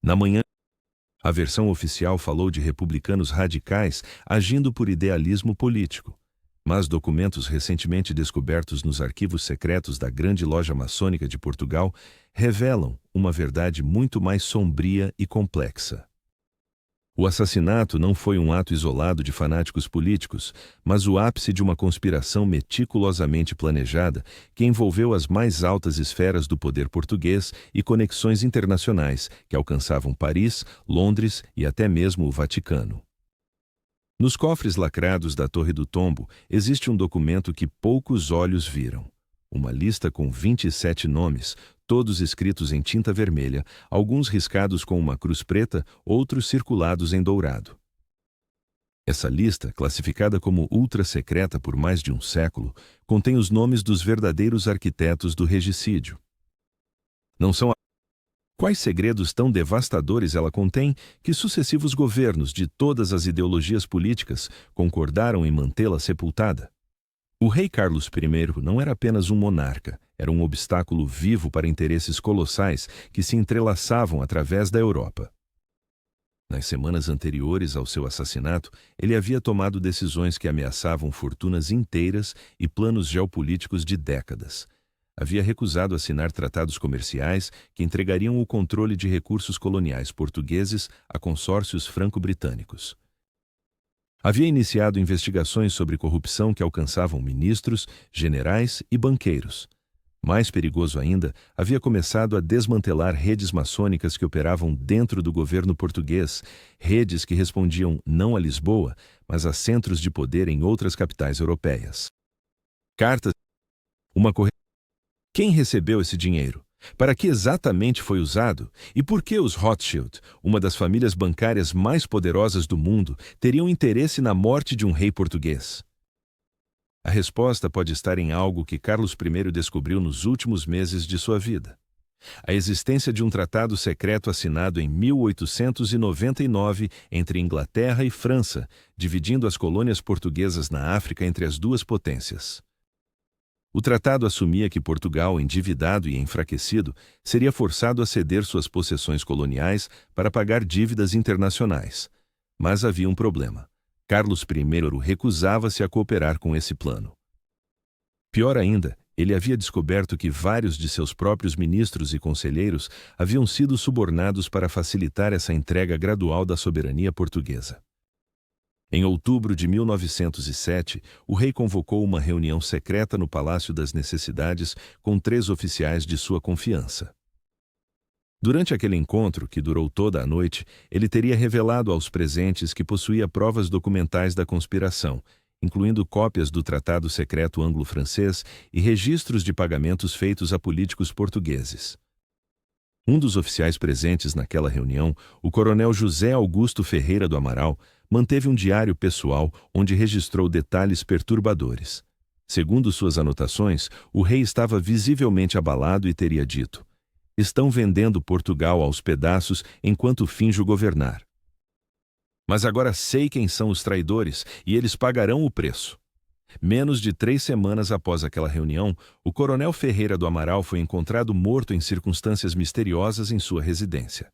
Na manhã, a versão oficial falou de republicanos radicais agindo por idealismo político. Mas documentos recentemente descobertos nos arquivos secretos da Grande Loja Maçônica de Portugal revelam uma verdade muito mais sombria e complexa. O assassinato não foi um ato isolado de fanáticos políticos, mas o ápice de uma conspiração meticulosamente planejada que envolveu as mais altas esferas do poder português e conexões internacionais que alcançavam Paris, Londres e até mesmo o Vaticano. Nos cofres lacrados da Torre do Tombo existe um documento que poucos olhos viram. Uma lista com 27 nomes, todos escritos em tinta vermelha, alguns riscados com uma cruz preta, outros circulados em dourado. Essa lista, classificada como ultra-secreta por mais de um século, contém os nomes dos verdadeiros arquitetos do regicídio. Não são Quais segredos tão devastadores ela contém que sucessivos governos de todas as ideologias políticas concordaram em mantê-la sepultada? O rei Carlos I não era apenas um monarca, era um obstáculo vivo para interesses colossais que se entrelaçavam através da Europa. Nas semanas anteriores ao seu assassinato, ele havia tomado decisões que ameaçavam fortunas inteiras e planos geopolíticos de décadas. Havia recusado assinar tratados comerciais que entregariam o controle de recursos coloniais portugueses a consórcios franco-britânicos. Havia iniciado investigações sobre corrupção que alcançavam ministros, generais e banqueiros. Mais perigoso ainda, havia começado a desmantelar redes maçônicas que operavam dentro do governo português, redes que respondiam não a Lisboa, mas a centros de poder em outras capitais europeias. Cartas. Quem recebeu esse dinheiro? Para que exatamente foi usado? E por que os Rothschild, uma das famílias bancárias mais poderosas do mundo, teriam interesse na morte de um rei português? A resposta pode estar em algo que Carlos I descobriu nos últimos meses de sua vida. A existência de um tratado secreto assinado em 1899 entre Inglaterra e França, dividindo as colônias portuguesas na África entre as duas potências. O tratado assumia que Portugal, endividado e enfraquecido, seria forçado a ceder suas possessões coloniais para pagar dívidas internacionais. Mas havia um problema. Carlos I recusava-se a cooperar com esse plano. Pior ainda, ele havia descoberto que vários de seus próprios ministros e conselheiros haviam sido subornados para facilitar essa entrega gradual da soberania portuguesa. Em outubro de 1907, o rei convocou uma reunião secreta no Palácio das Necessidades com 3 oficiais de sua confiança. Durante aquele encontro, que durou toda a noite, ele teria revelado aos presentes que possuía provas documentais da conspiração, incluindo cópias do Tratado Secreto Anglo-Francês e registros de pagamentos feitos a políticos portugueses. Um dos oficiais presentes naquela reunião, o coronel José Augusto Ferreira do Amaral, manteve um diário pessoal onde registrou detalhes perturbadores. Segundo suas anotações, o rei estava visivelmente abalado e teria dito: "Estão vendendo Portugal aos pedaços enquanto finjo governar. Mas agora sei quem são os traidores e eles pagarão o preço." Menos de 3 semanas após aquela reunião, o coronel Ferreira do Amaral foi encontrado morto em circunstâncias misteriosas em sua residência.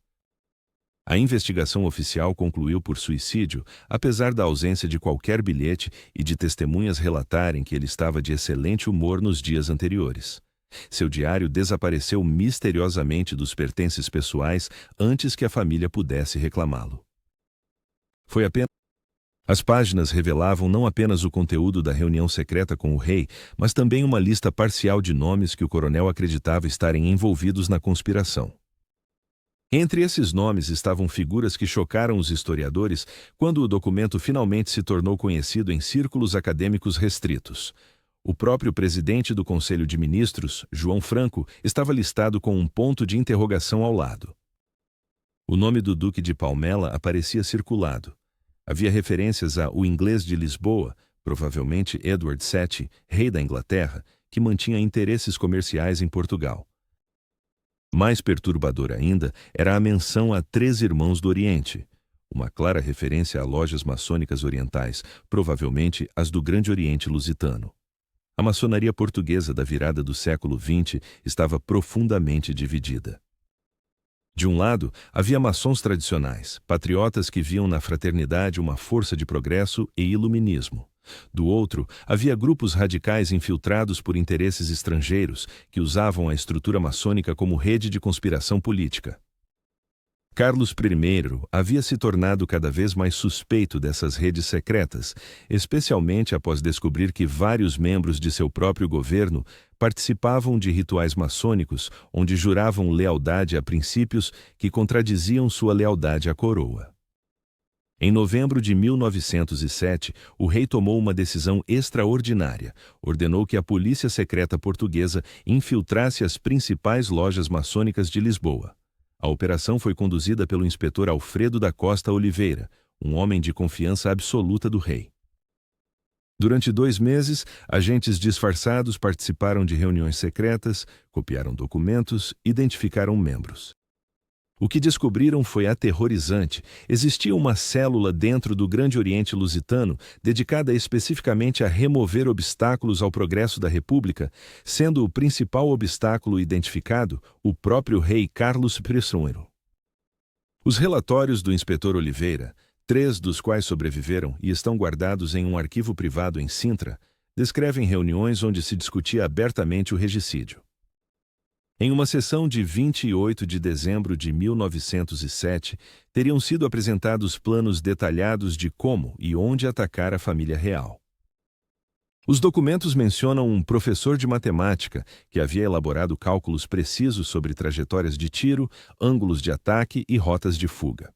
A investigação oficial concluiu por suicídio, apesar da ausência de qualquer bilhete e de testemunhas relatarem que ele estava de excelente humor nos dias anteriores. Seu diário desapareceu misteriosamente dos pertences pessoais antes que a família pudesse reclamá-lo. As páginas revelavam não apenas o conteúdo da reunião secreta com o rei, mas também uma lista parcial de nomes que o coronel acreditava estarem envolvidos na conspiração. Entre esses nomes estavam figuras que chocaram os historiadores quando o documento finalmente se tornou conhecido em círculos acadêmicos restritos. O próprio presidente do Conselho de Ministros, João Franco, estava listado com um ponto de interrogação ao lado. O nome do Duque de Palmela aparecia circulado. Havia referências a o inglês de Lisboa, provavelmente Edward VII, rei da Inglaterra, que mantinha interesses comerciais em Portugal. Mais perturbador ainda era a menção a 3 irmãos do Oriente, uma clara referência a lojas maçônicas orientais, provavelmente as do Grande Oriente Lusitano. A maçonaria portuguesa da virada do século XX estava profundamente dividida. De um lado, havia maçons tradicionais, patriotas que viam na fraternidade uma força de progresso e iluminismo. Do outro, havia grupos radicais infiltrados por interesses estrangeiros que usavam a estrutura maçônica como rede de conspiração política. Carlos I havia se tornado cada vez mais suspeito dessas redes secretas, especialmente após descobrir que vários membros de seu próprio governo participavam de rituais maçônicos onde juravam lealdade a princípios que contradiziam sua lealdade à coroa. Em novembro de 1907, o rei tomou uma decisão extraordinária. Ordenou que a polícia secreta portuguesa infiltrasse as principais lojas maçônicas de Lisboa. A operação foi conduzida pelo inspetor Alfredo da Costa Oliveira, um homem de confiança absoluta do rei. Durante 2 meses, agentes disfarçados participaram de reuniões secretas, copiaram documentos, identificaram membros. O que descobriram foi aterrorizante. Existia uma célula dentro do Grande Oriente Lusitano dedicada especificamente a remover obstáculos ao progresso da República, sendo o principal obstáculo identificado o próprio rei Carlos I. Os relatórios do inspetor Oliveira, 3 dos quais sobreviveram e estão guardados em um arquivo privado em Sintra, descrevem reuniões onde se discutia abertamente o regicídio. Em uma sessão de 28 de dezembro de 1907, teriam sido apresentados planos detalhados de como e onde atacar a família real. Os documentos mencionam um professor de matemática que havia elaborado cálculos precisos sobre trajetórias de tiro, ângulos de ataque e rotas de fuga.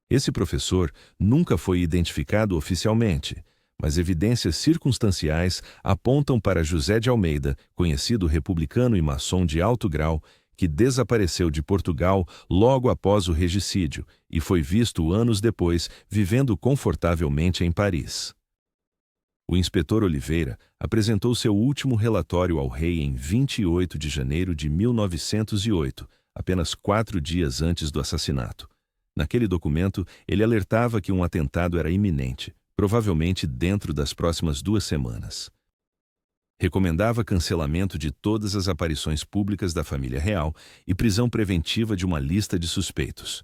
Esse professor nunca foi identificado oficialmente, mas evidências circunstanciais apontam para José de Almeida, conhecido republicano e maçom de alto grau, que desapareceu de Portugal logo após o regicídio e foi visto anos depois vivendo confortavelmente em Paris. O inspetor Oliveira apresentou seu último relatório ao rei em 28 de janeiro de 1908, apenas 4 dias antes do assassinato. Naquele documento, ele alertava que um atentado era iminente, provavelmente dentro das próximas 2 semanas. Recomendava cancelamento de todas as aparições públicas da família real e prisão preventiva de uma lista de suspeitos.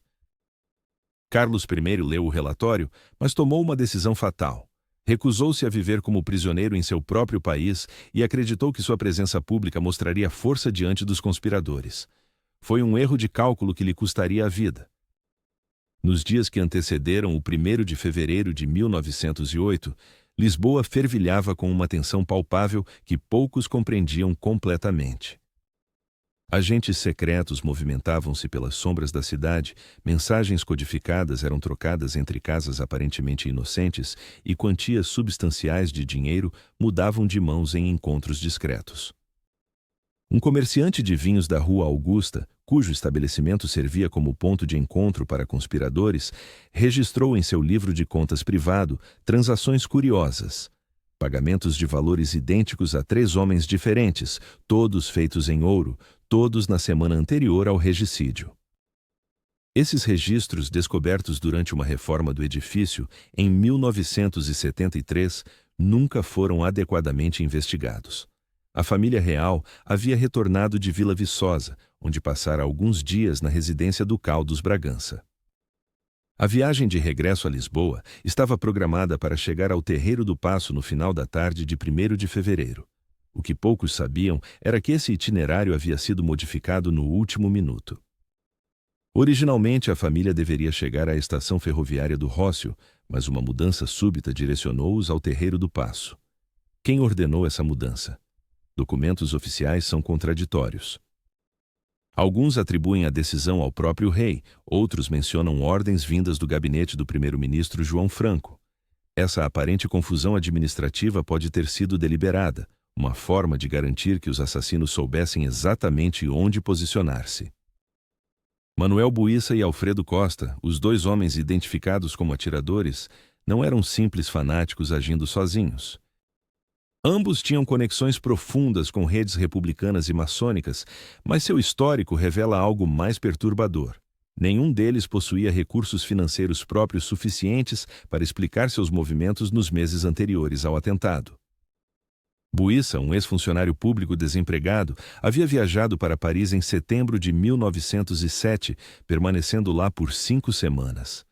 Carlos I leu o relatório, mas tomou uma decisão fatal. Recusou-se a viver como prisioneiro em seu próprio país e acreditou que sua presença pública mostraria força diante dos conspiradores. Foi um erro de cálculo que lhe custaria a vida. Nos dias que antecederam o 1º de fevereiro de 1908, Lisboa fervilhava com uma tensão palpável que poucos compreendiam completamente. Agentes secretos movimentavam-se pelas sombras da cidade, mensagens codificadas eram trocadas entre casas aparentemente inocentes e quantias substanciais de dinheiro mudavam de mãos em encontros discretos. Um comerciante de vinhos da Rua Augusta, cujo estabelecimento servia como ponto de encontro para conspiradores, registrou em seu livro de contas privado transações curiosas. Pagamentos de valores idênticos a 3 homens diferentes, todos feitos em ouro, todos na semana anterior ao regicídio. Esses registros, descobertos durante uma reforma do edifício em 1973, nunca foram adequadamente investigados. A família real havia retornado de Vila Viçosa, onde passara alguns dias na residência ducal dos Bragança. A viagem de regresso a Lisboa estava programada para chegar ao Terreiro do Paço no final da tarde de 1º de fevereiro. O que poucos sabiam era que esse itinerário havia sido modificado no último minuto. Originalmente, a família deveria chegar à estação ferroviária do Rócio, mas uma mudança súbita direcionou-os ao Terreiro do Paço. Quem ordenou essa mudança? Documentos oficiais são contraditórios. Alguns atribuem a decisão ao próprio rei, outros mencionam ordens vindas do gabinete do primeiro-ministro João Franco. Essa aparente confusão administrativa pode ter sido deliberada, uma forma de garantir que os assassinos soubessem exatamente onde posicionar-se. Manuel Buissa e Alfredo Costa, os 2 homens identificados como atiradores, não eram simples fanáticos agindo sozinhos. Ambos tinham conexões profundas com redes republicanas e maçônicas, mas seu histórico revela algo mais perturbador. Nenhum deles possuía recursos financeiros próprios suficientes para explicar seus movimentos nos meses anteriores ao atentado. Buissa, um ex-funcionário público desempregado, havia viajado para Paris em setembro de 1907, permanecendo lá por 5 semanas.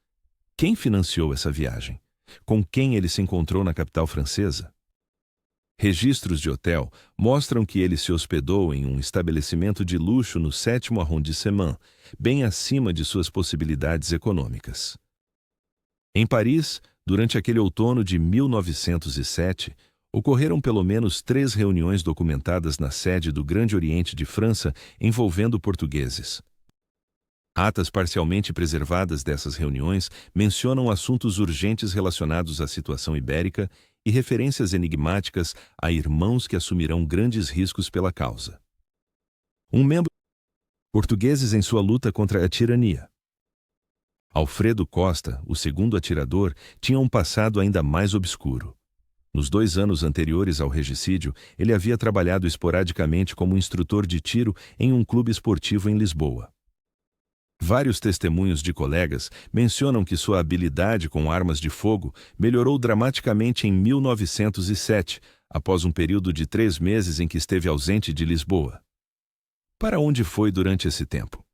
Quem financiou essa viagem? Com quem ele se encontrou na capital francesa? Registros de hotel mostram que ele se hospedou em um estabelecimento de luxo no 7º arrondissement, bem acima de suas possibilidades econômicas. Em Paris, durante aquele outono de 1907, ocorreram pelo menos 3 reuniões documentadas na sede do Grande Oriente de França envolvendo portugueses. Atas parcialmente preservadas dessas reuniões mencionam assuntos urgentes relacionados à situação ibérica e referências enigmáticas a irmãos que assumirão grandes riscos pela causa. Um membro portugueses em sua luta contra a tirania. Alfredo Costa, o segundo atirador, tinha um passado ainda mais obscuro. Nos 2 anos anteriores ao regicídio, ele havia trabalhado esporadicamente como instrutor de tiro em um clube esportivo em Lisboa. Vários testemunhos de colegas mencionam que sua habilidade com armas de fogo melhorou dramaticamente em 1907, após um período de 3 meses em que esteve ausente de Lisboa. Para onde foi durante esse tempo?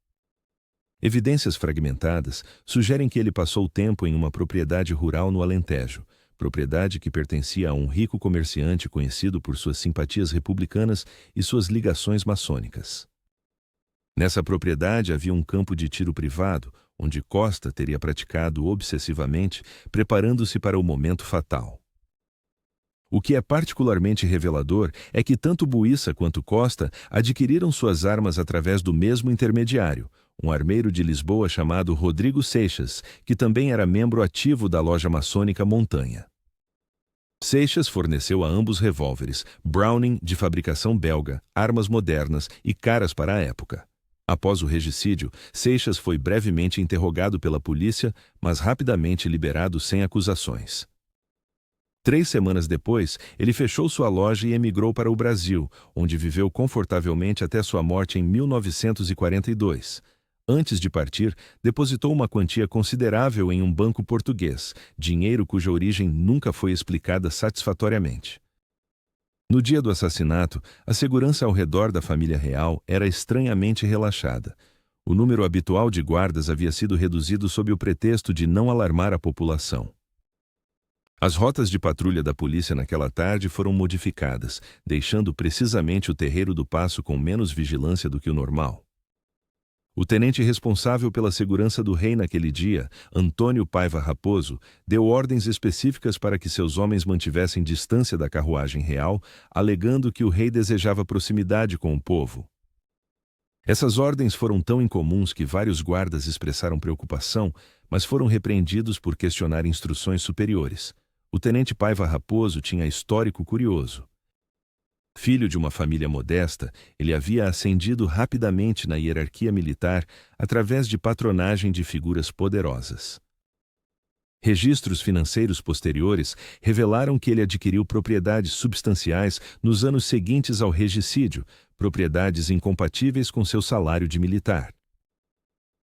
Evidências fragmentadas sugerem que ele passou tempo em uma propriedade rural no Alentejo, propriedade que pertencia a um rico comerciante conhecido por suas simpatias republicanas e suas ligações maçônicas. Nessa propriedade havia um campo de tiro privado, onde Costa teria praticado obsessivamente, preparando-se para o momento fatal. O que é particularmente revelador é que tanto Buissa quanto Costa adquiriram suas armas através do mesmo intermediário, um armeiro de Lisboa chamado Rodrigo Seixas, que também era membro ativo da loja maçônica Montanha. Seixas forneceu a ambos revólveres, Browning de fabricação belga, armas modernas e caras para a época. Após o regicídio, Seixas foi brevemente interrogado pela polícia, mas rapidamente liberado sem acusações. 3 semanas depois, ele fechou sua loja e emigrou para o Brasil, onde viveu confortavelmente até sua morte em 1942. Antes de partir, depositou uma quantia considerável em um banco português, dinheiro cuja origem nunca foi explicada satisfatoriamente. No dia do assassinato, a segurança ao redor da família real era estranhamente relaxada. O número habitual de guardas havia sido reduzido sob o pretexto de não alarmar a população. As rotas de patrulha da polícia naquela tarde foram modificadas, deixando precisamente o Terreiro do Paço com menos vigilância do que o normal. O tenente responsável pela segurança do rei naquele dia, Antônio Paiva Raposo, deu ordens específicas para que seus homens mantivessem distância da carruagem real, alegando que o rei desejava proximidade com o povo. Essas ordens foram tão incomuns que vários guardas expressaram preocupação, mas foram repreendidos por questionar instruções superiores. O tenente Paiva Raposo tinha histórico curioso. Filho de uma família modesta, ele havia ascendido rapidamente na hierarquia militar através de patronagem de figuras poderosas. Registros financeiros posteriores revelaram que ele adquiriu propriedades substanciais nos anos seguintes ao regicídio, propriedades incompatíveis com seu salário de militar.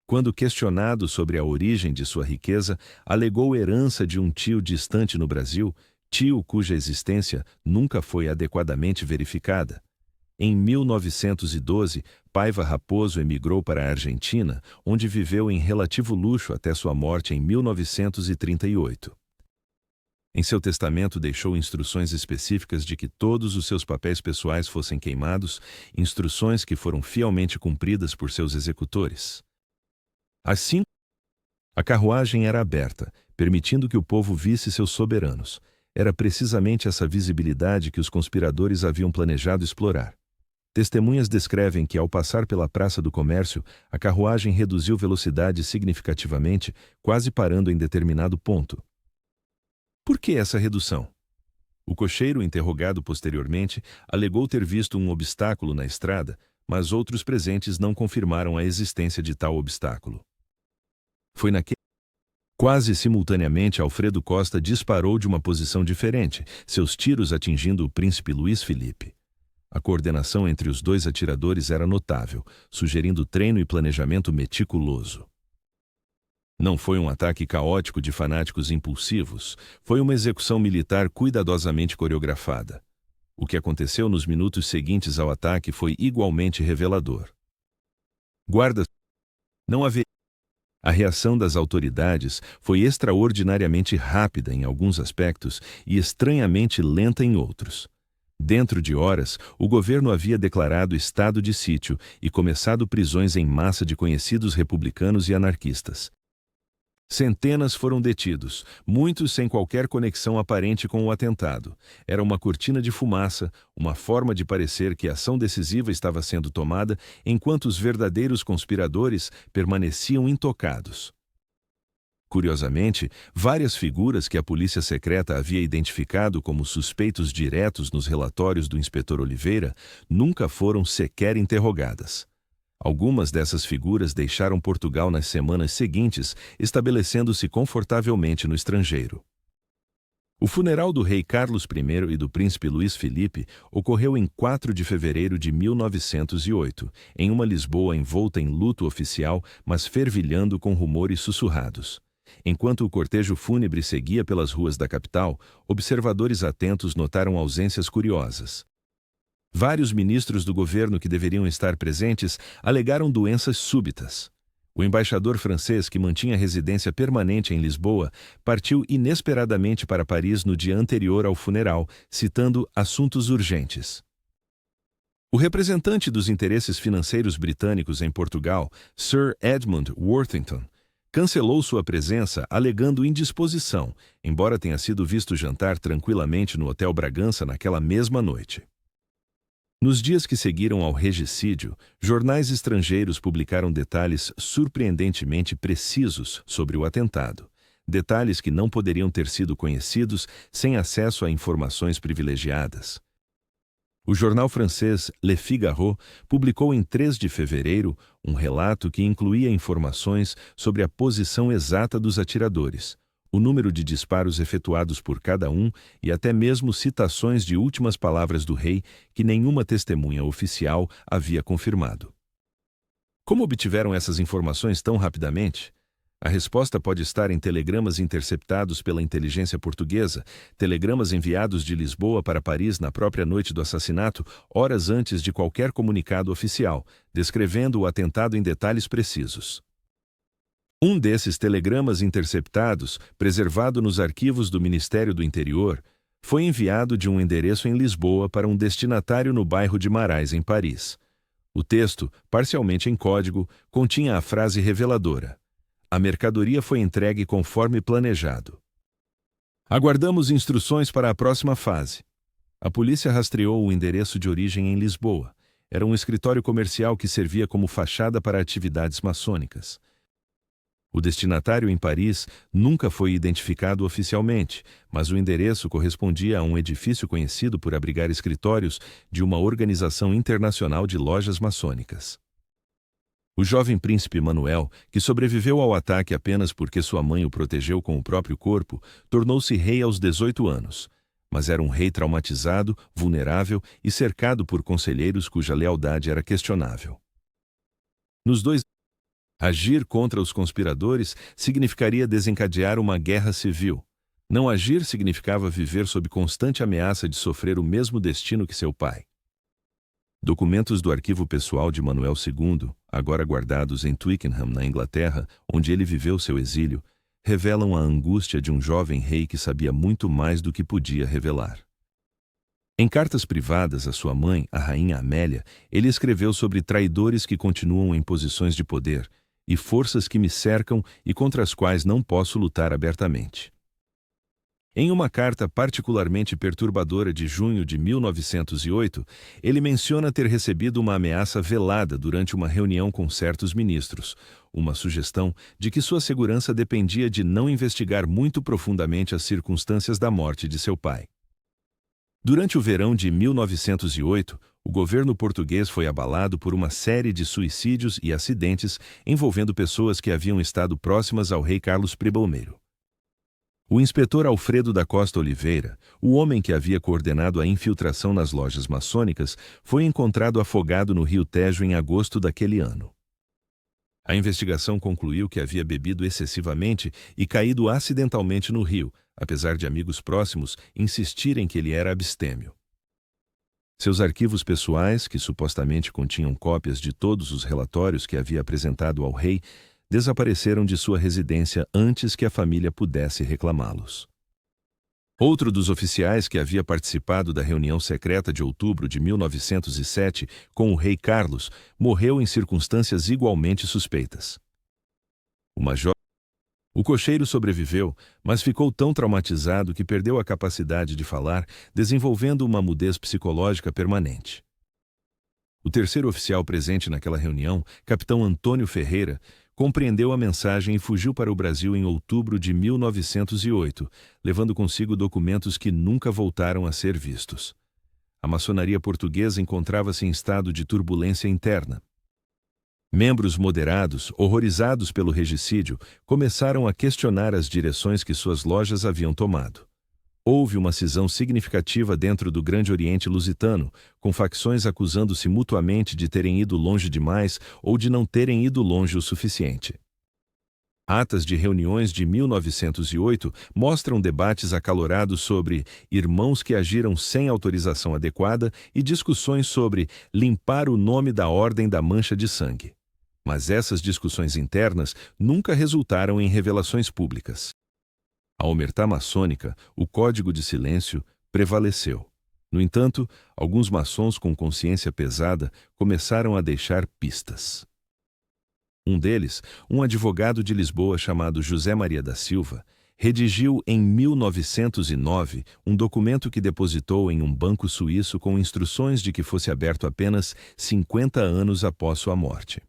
Quando questionado sobre a origem de sua riqueza, alegou herança de um tio distante no Brasil, tio cuja existência nunca foi adequadamente verificada. Em 1912, Paiva Raposo emigrou para a Argentina, onde viveu em relativo luxo até sua morte em 1938. Em seu testamento deixou instruções específicas de que todos os seus papéis pessoais fossem queimados, instruções que foram fielmente cumpridas por seus executores. Assim, a carruagem era aberta, permitindo que o povo visse seus soberanos. Era precisamente essa visibilidade que os conspiradores haviam planejado explorar. Testemunhas descrevem que, ao passar pela Praça do Comércio, a carruagem reduziu velocidade significativamente, quase parando em determinado ponto. Por que essa redução? O cocheiro, interrogado posteriormente, alegou ter visto um obstáculo na estrada, mas outros presentes não confirmaram a existência de tal obstáculo. Foi naquele Quase simultaneamente, Alfredo Costa disparou de uma posição diferente, seus tiros atingindo o príncipe Luís Felipe. A coordenação entre os 2 atiradores era notável, sugerindo treino e planejamento meticuloso. Não foi um ataque caótico de fanáticos impulsivos, foi uma execução militar cuidadosamente coreografada. O que aconteceu nos minutos seguintes ao ataque foi igualmente revelador. Guardas não haveria. A reação das autoridades foi extraordinariamente rápida em alguns aspectos e estranhamente lenta em outros. Dentro de horas, o governo havia declarado estado de sítio e começado prisões em massa de conhecidos republicanos e anarquistas. Centenas foram detidos, muitos sem qualquer conexão aparente com o atentado. Era uma cortina de fumaça, uma forma de parecer que a ação decisiva estava sendo tomada, enquanto os verdadeiros conspiradores permaneciam intocados. Curiosamente, várias figuras que a polícia secreta havia identificado como suspeitos diretos nos relatórios do inspetor Oliveira nunca foram sequer interrogadas. Algumas dessas figuras deixaram Portugal nas semanas seguintes, estabelecendo-se confortavelmente no estrangeiro. O funeral do rei Carlos I e do príncipe Luís Felipe ocorreu em 4 de fevereiro de 1908, em uma Lisboa envolta em luto oficial, mas fervilhando com rumores sussurrados. Enquanto o cortejo fúnebre seguia pelas ruas da capital, observadores atentos notaram ausências curiosas. Vários ministros do governo que deveriam estar presentes alegaram doenças súbitas. O embaixador francês, que mantinha residência permanente em Lisboa, partiu inesperadamente para Paris no dia anterior ao funeral, citando assuntos urgentes. O representante dos interesses financeiros britânicos em Portugal, Sir Edmund Worthington, cancelou sua presença alegando indisposição, embora tenha sido visto jantar tranquilamente no Hotel Bragança naquela mesma noite. Nos dias que seguiram ao regicídio, jornais estrangeiros publicaram detalhes surpreendentemente precisos sobre o atentado, detalhes que não poderiam ter sido conhecidos sem acesso a informações privilegiadas. O jornal francês Le Figaro publicou em 3 de fevereiro um relato que incluía informações sobre a posição exata dos atiradores, o número de disparos efetuados por cada um e até mesmo citações de últimas palavras do rei que nenhuma testemunha oficial havia confirmado. Como obtiveram essas informações tão rapidamente? A resposta pode estar em telegramas interceptados pela inteligência portuguesa, telegramas enviados de Lisboa para Paris na própria noite do assassinato, horas antes de qualquer comunicado oficial, descrevendo o atentado em detalhes precisos. Um desses telegramas interceptados, preservado nos arquivos do Ministério do Interior, foi enviado de um endereço em Lisboa para um destinatário no bairro de Marais, em Paris. O texto, parcialmente em código, continha a frase reveladora: "A mercadoria foi entregue conforme planejado. Aguardamos instruções para a próxima fase." A polícia rastreou o endereço de origem em Lisboa. Era um escritório comercial que servia como fachada para atividades maçônicas. O destinatário em Paris nunca foi identificado oficialmente, mas o endereço correspondia a um edifício conhecido por abrigar escritórios de uma organização internacional de lojas maçônicas. O jovem príncipe Manuel, que sobreviveu ao ataque apenas porque sua mãe o protegeu com o próprio corpo, tornou-se rei aos 18 anos. Mas era um rei traumatizado, vulnerável e cercado por conselheiros cuja lealdade era questionável. Nos 2 agir contra os conspiradores significaria desencadear uma guerra civil. Não agir significava viver sob constante ameaça de sofrer o mesmo destino que seu pai. Documentos do arquivo pessoal de Manuel II, agora guardados em Twickenham, na Inglaterra, onde ele viveu seu exílio, revelam a angústia de um jovem rei que sabia muito mais do que podia revelar. Em cartas privadas à sua mãe, a rainha Amélia, ele escreveu sobre traidores que continuam em posições de poder e forças que me cercam e contra as quais não posso lutar abertamente. Em uma carta particularmente perturbadora de junho de 1908, ele menciona ter recebido uma ameaça velada durante uma reunião com certos ministros, uma sugestão de que sua segurança dependia de não investigar muito profundamente as circunstâncias da morte de seu pai. Durante o verão de 1908, o governo português foi abalado por uma série de suicídios e acidentes envolvendo pessoas que haviam estado próximas ao rei Carlos I. O inspetor Alfredo da Costa Oliveira, o homem que havia coordenado a infiltração nas lojas maçônicas, foi encontrado afogado no rio Tejo em agosto daquele ano. A investigação concluiu que havia bebido excessivamente e caído acidentalmente no rio, apesar de amigos próximos insistirem que ele era abstêmio. Seus arquivos pessoais, que supostamente continham cópias de todos os relatórios que havia apresentado ao rei, desapareceram de sua residência antes que a família pudesse reclamá-los. Outro dos oficiais que havia participado da reunião secreta de outubro de 1907 com o rei Carlos morreu em circunstâncias igualmente suspeitas. O cocheiro sobreviveu, mas ficou tão traumatizado que perdeu a capacidade de falar, desenvolvendo uma mudez psicológica permanente. O terceiro oficial presente naquela reunião, capitão Antônio Ferreira, compreendeu a mensagem e fugiu para o Brasil em outubro de 1908, levando consigo documentos que nunca voltaram a ser vistos. A maçonaria portuguesa encontrava-se em estado de turbulência interna. Membros moderados, horrorizados pelo regicídio, começaram a questionar as direções que suas lojas haviam tomado. Houve uma cisão significativa dentro do Grande Oriente Lusitano, com facções acusando-se mutuamente de terem ido longe demais ou de não terem ido longe o suficiente. Atas de reuniões de 1908 mostram debates acalorados sobre irmãos que agiram sem autorização adequada e discussões sobre limpar o nome da ordem da mancha de sangue. Mas essas discussões internas nunca resultaram em revelações públicas. A omertá maçônica, o código de silêncio, prevaleceu. No entanto, alguns maçons com consciência pesada começaram a deixar pistas. Um deles, um advogado de Lisboa chamado José Maria da Silva, redigiu em 1909 um documento que depositou em um banco suíço com instruções de que fosse aberto apenas 50 anos após sua morte.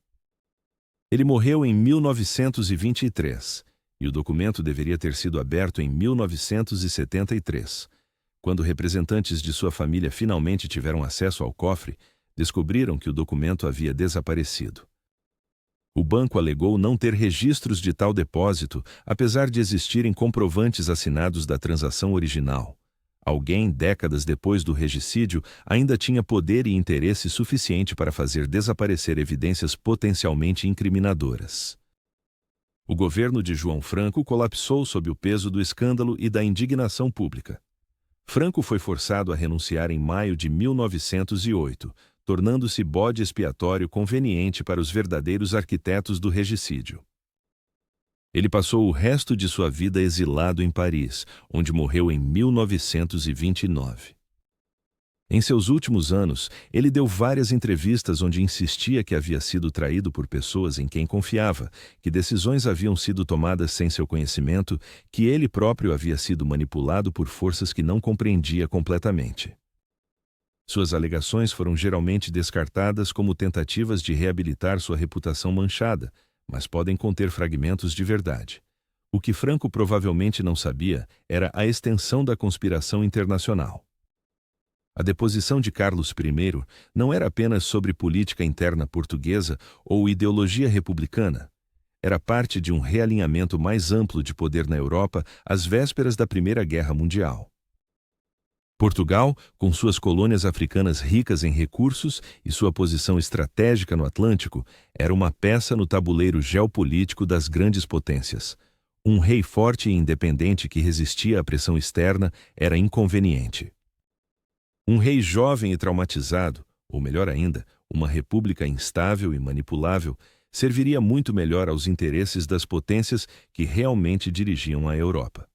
Ele morreu em 1923, e o documento deveria ter sido aberto em 1973. Quando representantes de sua família finalmente tiveram acesso ao cofre, descobriram que o documento havia desaparecido. O banco alegou não ter registros de tal depósito, apesar de existirem comprovantes assinados da transação original. Alguém, décadas depois do regicídio, ainda tinha poder e interesse suficiente para fazer desaparecer evidências potencialmente incriminadoras. O governo de João Franco colapsou sob o peso do escândalo e da indignação pública. Franco foi forçado a renunciar em maio de 1908, tornando-se bode expiatório conveniente para os verdadeiros arquitetos do regicídio. Ele passou o resto de sua vida exilado em Paris, onde morreu em 1929. Em seus últimos anos, ele deu várias entrevistas onde insistia que havia sido traído por pessoas em quem confiava, que decisões haviam sido tomadas sem seu conhecimento, que ele próprio havia sido manipulado por forças que não compreendia completamente. Suas alegações foram geralmente descartadas como tentativas de reabilitar sua reputação manchada, mas podem conter fragmentos de verdade. O que Franco provavelmente não sabia era a extensão da conspiração internacional. A deposição de Carlos I não era apenas sobre política interna portuguesa ou ideologia republicana. Era parte de um realinhamento mais amplo de poder na Europa às vésperas da Primeira Guerra Mundial. Portugal, com suas colônias africanas ricas em recursos e sua posição estratégica no Atlântico, era uma peça no tabuleiro geopolítico das grandes potências. Um rei forte e independente que resistia à pressão externa era inconveniente. Um rei jovem e traumatizado, ou melhor ainda, uma república instável e manipulável, serviria muito melhor aos interesses das potências que realmente dirigiam a Europa.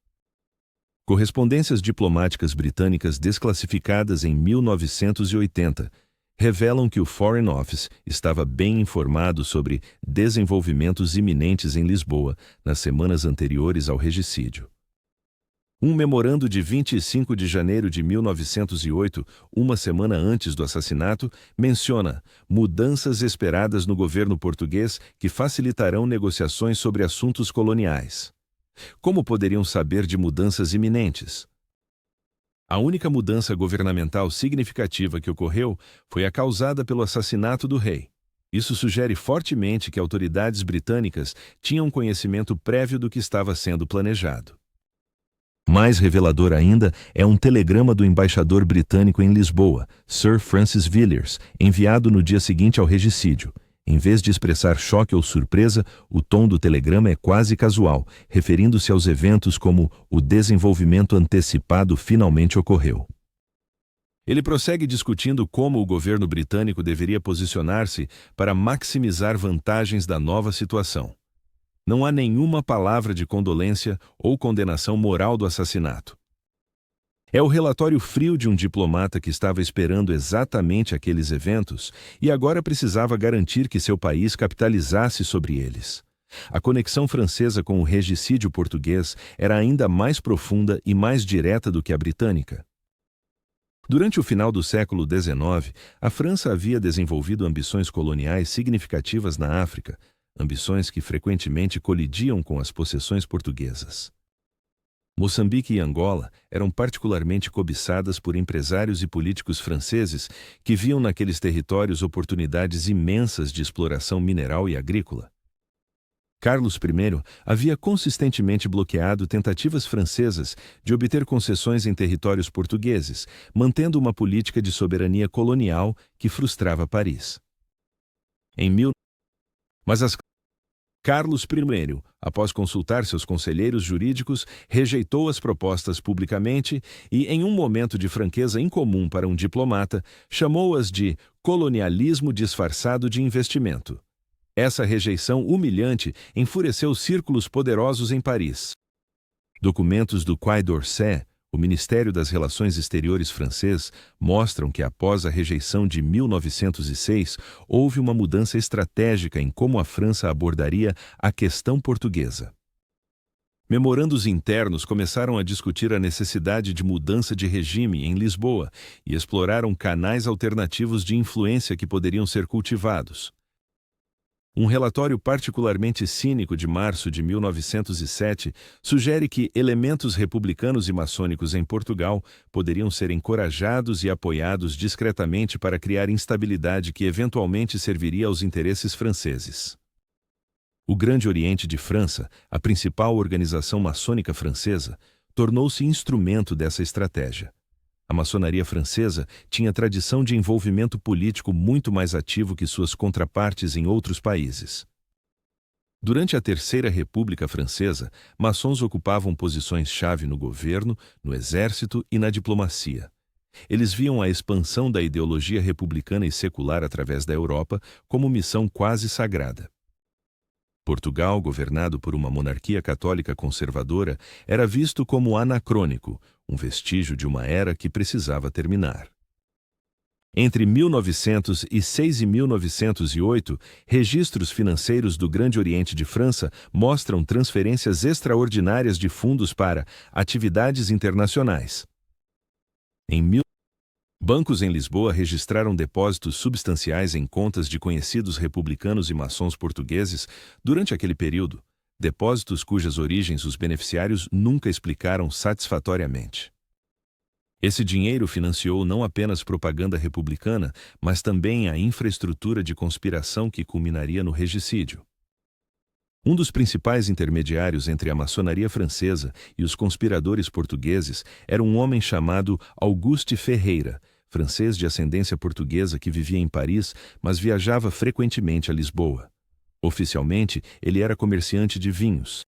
Correspondências diplomáticas britânicas desclassificadas em 1980 revelam que o Foreign Office estava bem informado sobre desenvolvimentos iminentes em Lisboa nas semanas anteriores ao regicídio. Um memorando de 25 de janeiro de 1908, uma semana antes do assassinato, menciona mudanças esperadas no governo português que facilitarão negociações sobre assuntos coloniais. Como poderiam saber de mudanças iminentes? A única mudança governamental significativa que ocorreu foi a causada pelo assassinato do rei. Isso sugere fortemente que autoridades britânicas tinham conhecimento prévio do que estava sendo planejado. Mais revelador ainda é um telegrama do embaixador britânico em Lisboa, Sir Francis Villiers, enviado no dia seguinte ao regicídio. Em vez de expressar choque ou surpresa, o tom do telegrama é quase casual, referindo-se aos eventos como o desenvolvimento antecipado finalmente ocorreu. Ele prossegue discutindo como o governo britânico deveria posicionar-se para maximizar vantagens da nova situação. Não há nenhuma palavra de condolência ou condenação moral do assassinato. É o relatório frio de um diplomata que estava esperando exatamente aqueles eventos e agora precisava garantir que seu país capitalizasse sobre eles. A conexão francesa com o regicídio português era ainda mais profunda e mais direta do que a britânica. Durante o final do século XIX, a França havia desenvolvido ambições coloniais significativas na África, ambições que frequentemente colidiam com as possessões portuguesas. Moçambique e Angola eram particularmente cobiçadas por empresários e políticos franceses que viam naqueles territórios oportunidades imensas de exploração mineral e agrícola. Carlos I havia consistentemente bloqueado tentativas francesas de obter concessões em territórios portugueses, mantendo uma política de soberania colonial que frustrava Paris. Carlos I, após consultar seus conselheiros jurídicos, rejeitou as propostas publicamente e, em um momento de franqueza incomum para um diplomata, chamou-as de colonialismo disfarçado de investimento. Essa rejeição humilhante enfureceu círculos poderosos em Paris. Documentos do Quai d'Orsay, o Ministério das Relações Exteriores francês, mostram que após a rejeição de 1906, houve uma mudança estratégica em como a França abordaria a questão portuguesa. Memorandos internos começaram a discutir a necessidade de mudança de regime em Lisboa e exploraram canais alternativos de influência que poderiam ser cultivados. Um relatório particularmente cínico de março de 1907 sugere que elementos republicanos e maçônicos em Portugal poderiam ser encorajados e apoiados discretamente para criar instabilidade que eventualmente serviria aos interesses franceses. O Grande Oriente de França, a principal organização maçônica francesa, tornou-se instrumento dessa estratégia. A maçonaria francesa tinha tradição de envolvimento político muito mais ativo que suas contrapartes em outros países. Durante a Terceira República Francesa, maçons ocupavam posições-chave no governo, no exército e na diplomacia. Eles viam a expansão da ideologia republicana e secular através da Europa como missão quase sagrada. Portugal, governado por uma monarquia católica conservadora, era visto como anacrônico, um vestígio de uma era que precisava terminar. Entre 1906 e 1908, registros financeiros do Grande Oriente de França mostram transferências extraordinárias de fundos para atividades internacionais. Bancos em Lisboa registraram depósitos substanciais em contas de conhecidos republicanos e maçons portugueses durante aquele período, depósitos cujas origens os beneficiários nunca explicaram satisfatoriamente. Esse dinheiro financiou não apenas propaganda republicana, mas também a infraestrutura de conspiração que culminaria no regicídio. Um dos principais intermediários entre a maçonaria francesa e os conspiradores portugueses era um homem chamado Auguste Ferreira, francês de ascendência portuguesa que vivia em Paris, mas viajava frequentemente a Lisboa. Oficialmente, ele era comerciante de vinhos.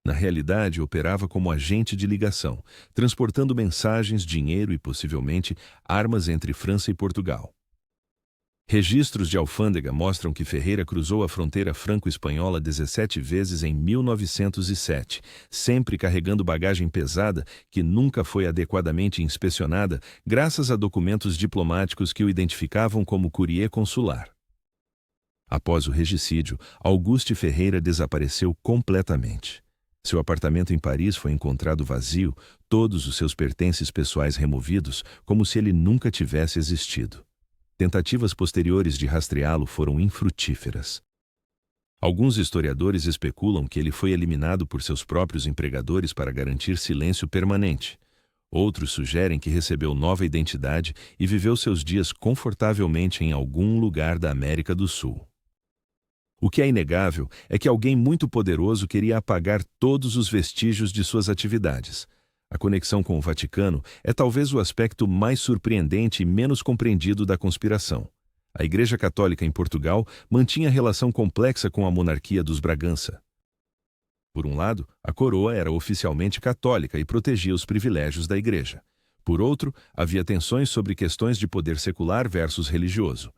Na realidade, operava como agente de ligação, transportando mensagens, dinheiro e, possivelmente, armas entre França e Portugal. Registros de alfândega mostram que Ferreira cruzou a fronteira franco-espanhola 17 vezes em 1907, sempre carregando bagagem pesada que nunca foi adequadamente inspecionada, graças a documentos diplomáticos que o identificavam como courrier consular. Após o regicídio, Auguste Ferreira desapareceu completamente. Seu apartamento em Paris foi encontrado vazio, todos os seus pertences pessoais removidos, como se ele nunca tivesse existido. Tentativas posteriores de rastreá-lo foram infrutíferas. Alguns historiadores especulam que ele foi eliminado por seus próprios empregadores para garantir silêncio permanente. Outros sugerem que recebeu nova identidade e viveu seus dias confortavelmente em algum lugar da América do Sul. O que é inegável é que alguém muito poderoso queria apagar todos os vestígios de suas atividades. A conexão com o Vaticano é talvez o aspecto mais surpreendente e menos compreendido da conspiração. A Igreja Católica em Portugal mantinha relação complexa com a monarquia dos Bragança. Por um lado, a coroa era oficialmente católica e protegia os privilégios da Igreja. Por outro, havia tensões sobre questões de poder secular versus religioso.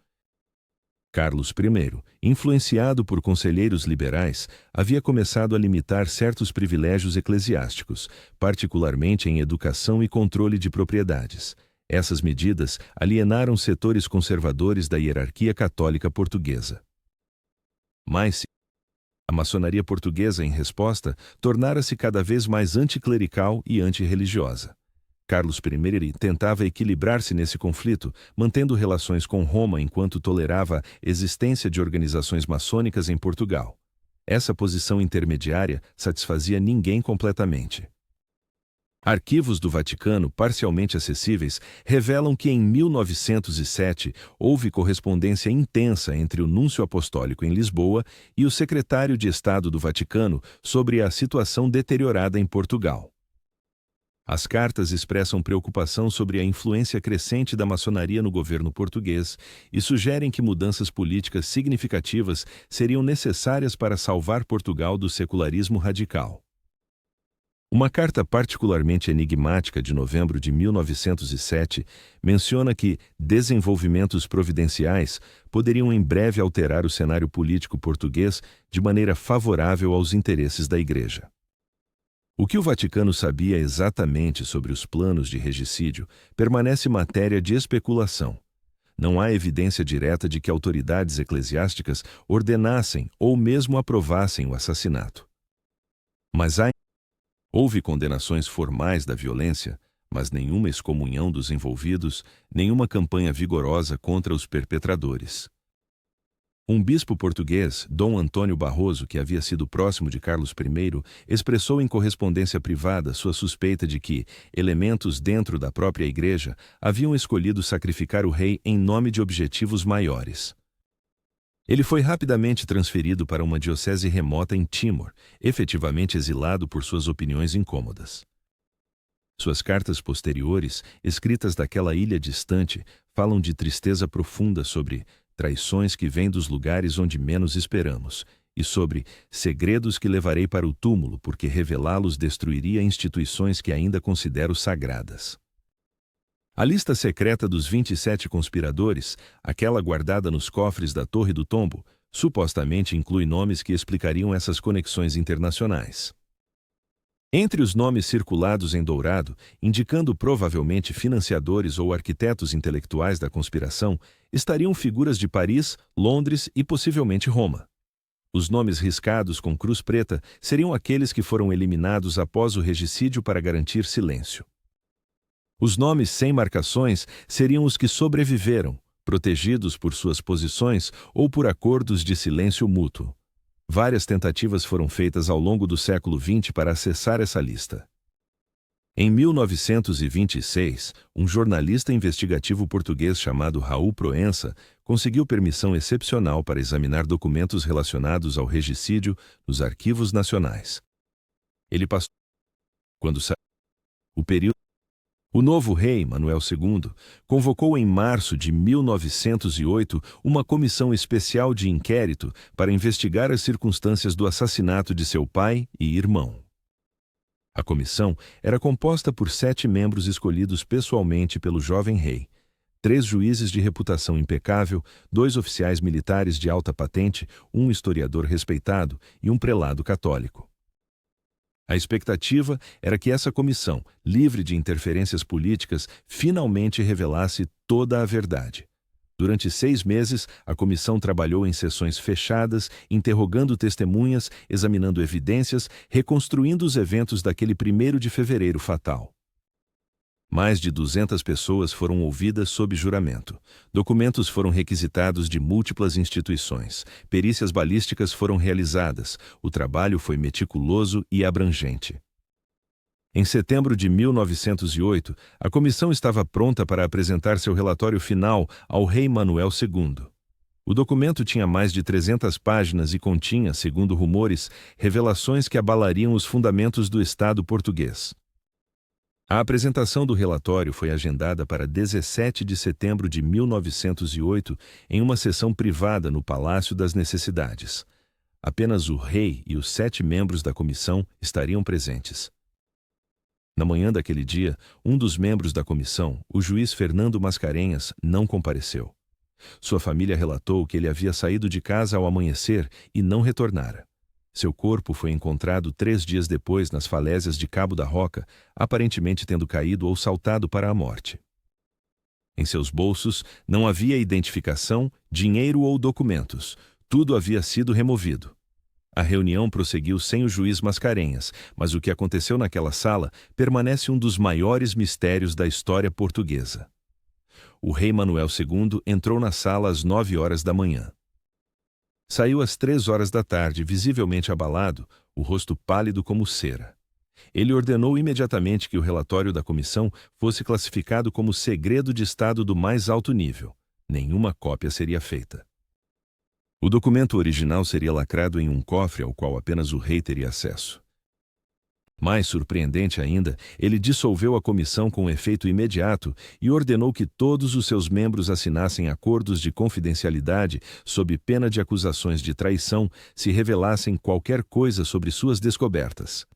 Carlos I, influenciado por conselheiros liberais, havia começado a limitar certos privilégios eclesiásticos, particularmente em educação e controle de propriedades. Essas medidas alienaram setores conservadores da hierarquia católica portuguesa. Mas a maçonaria portuguesa, em resposta, tornara-se cada vez mais anticlerical e antirreligiosa. Carlos I tentava equilibrar-se nesse conflito, mantendo relações com Roma enquanto tolerava a existência de organizações maçônicas em Portugal. Essa posição intermediária satisfazia ninguém completamente. Arquivos do Vaticano, parcialmente acessíveis, revelam que em 1907 houve correspondência intensa entre o núncio apostólico em Lisboa e o secretário de Estado do Vaticano sobre a situação deteriorada em Portugal. As cartas expressam preocupação sobre a influência crescente da maçonaria no governo português e sugerem que mudanças políticas significativas seriam necessárias para salvar Portugal do secularismo radical. Uma carta particularmente enigmática de novembro de 1907 menciona que desenvolvimentos providenciais poderiam em breve alterar o cenário político português de maneira favorável aos interesses da Igreja. O que o Vaticano sabia exatamente sobre os planos de regicídio permanece matéria de especulação. Não há evidência direta de que autoridades eclesiásticas ordenassem ou mesmo aprovassem o assassinato. Mas houve condenações formais da violência, mas nenhuma excomunhão dos envolvidos, nenhuma campanha vigorosa contra os perpetradores. Um bispo português, Dom Antônio Barroso, que havia sido próximo de Carlos I, expressou em correspondência privada sua suspeita de que elementos dentro da própria Igreja haviam escolhido sacrificar o rei em nome de objetivos maiores. Ele foi rapidamente transferido para uma diocese remota em Timor, efetivamente exilado por suas opiniões incômodas. Suas cartas posteriores, escritas daquela ilha distante, falam de tristeza profunda sobre traições que vêm dos lugares onde menos esperamos, e sobre segredos que levarei para o túmulo, porque revelá-los destruiria instituições que ainda considero sagradas. A lista secreta dos 27 conspiradores, aquela guardada nos cofres da Torre do Tombo, supostamente inclui nomes que explicariam essas conexões internacionais. Entre os nomes circulados em dourado, indicando provavelmente financiadores ou arquitetos intelectuais da conspiração, estariam figuras de Paris, Londres e possivelmente Roma. Os nomes riscados com cruz preta seriam aqueles que foram eliminados após o regicídio para garantir silêncio. Os nomes sem marcações seriam os que sobreviveram, protegidos por suas posições ou por acordos de silêncio mútuo. Várias tentativas foram feitas ao longo do século XX para acessar essa lista. Em 1926, um jornalista investigativo português chamado Raul Proença conseguiu permissão excepcional para examinar documentos relacionados ao regicídio nos arquivos nacionais. Ele passou quando saiu o período. O novo rei, Manuel II, convocou em março de 1908 uma comissão especial de inquérito para investigar as circunstâncias do assassinato de seu pai e irmão. A comissão era composta por 7 membros escolhidos pessoalmente pelo jovem rei, 3 juízes de reputação impecável, 2 oficiais militares de alta patente, um historiador respeitado e um prelado católico. A expectativa era que essa comissão, livre de interferências políticas, finalmente revelasse toda a verdade. Durante 6 meses, a comissão trabalhou em sessões fechadas, interrogando testemunhas, examinando evidências, reconstruindo os eventos daquele 1º de fevereiro fatal. Mais de 200 pessoas foram ouvidas sob juramento. Documentos foram requisitados de múltiplas instituições. Perícias balísticas foram realizadas. O trabalho foi meticuloso e abrangente. Em setembro de 1908, a comissão estava pronta para apresentar seu relatório final ao rei Manuel II. O documento tinha mais de 300 páginas e continha, segundo rumores, revelações que abalariam os fundamentos do Estado português. A apresentação do relatório foi agendada para 17 de setembro de 1908 em uma sessão privada no Palácio das Necessidades. Apenas o rei e os 7 membros da comissão estariam presentes. Na manhã daquele dia, um dos membros da comissão, o juiz Fernando Mascarenhas, não compareceu. Sua família relatou que ele havia saído de casa ao amanhecer e não retornara. Seu corpo foi encontrado 3 dias depois nas falésias de Cabo da Roca, aparentemente tendo caído ou saltado para a morte. Em seus bolsos não havia identificação, dinheiro ou documentos. Tudo havia sido removido. A reunião prosseguiu sem o juiz Mascarenhas, mas o que aconteceu naquela sala permanece um dos maiores mistérios da história portuguesa. O rei Manuel II entrou na sala às 9 horas da manhã. Saiu às 3 horas da tarde, visivelmente abalado, o rosto pálido como cera. Ele ordenou imediatamente que o relatório da comissão fosse classificado como segredo de Estado do mais alto nível. Nenhuma cópia seria feita. O documento original seria lacrado em um cofre ao qual apenas o rei teria acesso. Mais surpreendente ainda, ele dissolveu a comissão com efeito imediato e ordenou que todos os seus membros assinassem acordos de confidencialidade sob pena de acusações de traição se revelassem qualquer coisa sobre suas descobertas.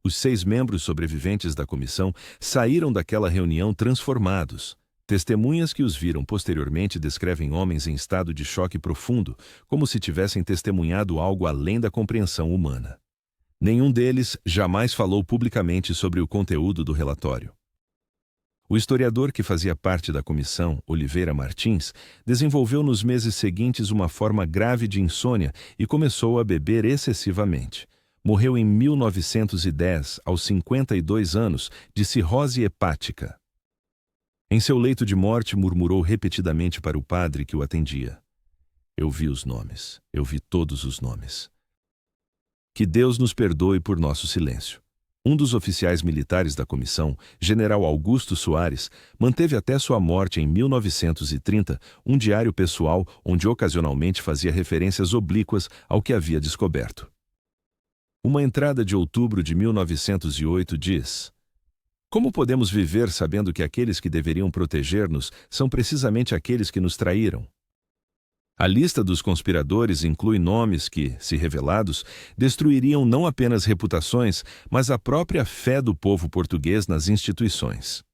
Os 6 membros sobreviventes da comissão saíram daquela reunião transformados. Testemunhas que os viram posteriormente descrevem homens em estado de choque profundo, como se tivessem testemunhado algo além da compreensão humana. Nenhum deles jamais falou publicamente sobre o conteúdo do relatório. O historiador que fazia parte da comissão, Oliveira Martins, desenvolveu nos meses seguintes uma forma grave de insônia e começou a beber excessivamente. Morreu em 1910, aos 52 anos, de cirrose hepática. Em seu leito de morte, murmurou repetidamente para o padre que o atendia: "Eu vi os nomes, eu vi todos os nomes. Que Deus nos perdoe por nosso silêncio." Um dos oficiais militares da comissão, General Augusto Soares, manteve até sua morte em 1930 um diário pessoal onde ocasionalmente fazia referências oblíquas ao que havia descoberto. Uma entrada de outubro de 1908 diz: "Como podemos viver sabendo que aqueles que deveriam proteger-nos são precisamente aqueles que nos traíram?" A lista dos conspiradores inclui nomes que, se revelados, destruiriam não apenas reputações, mas a própria fé do povo português nas instituições.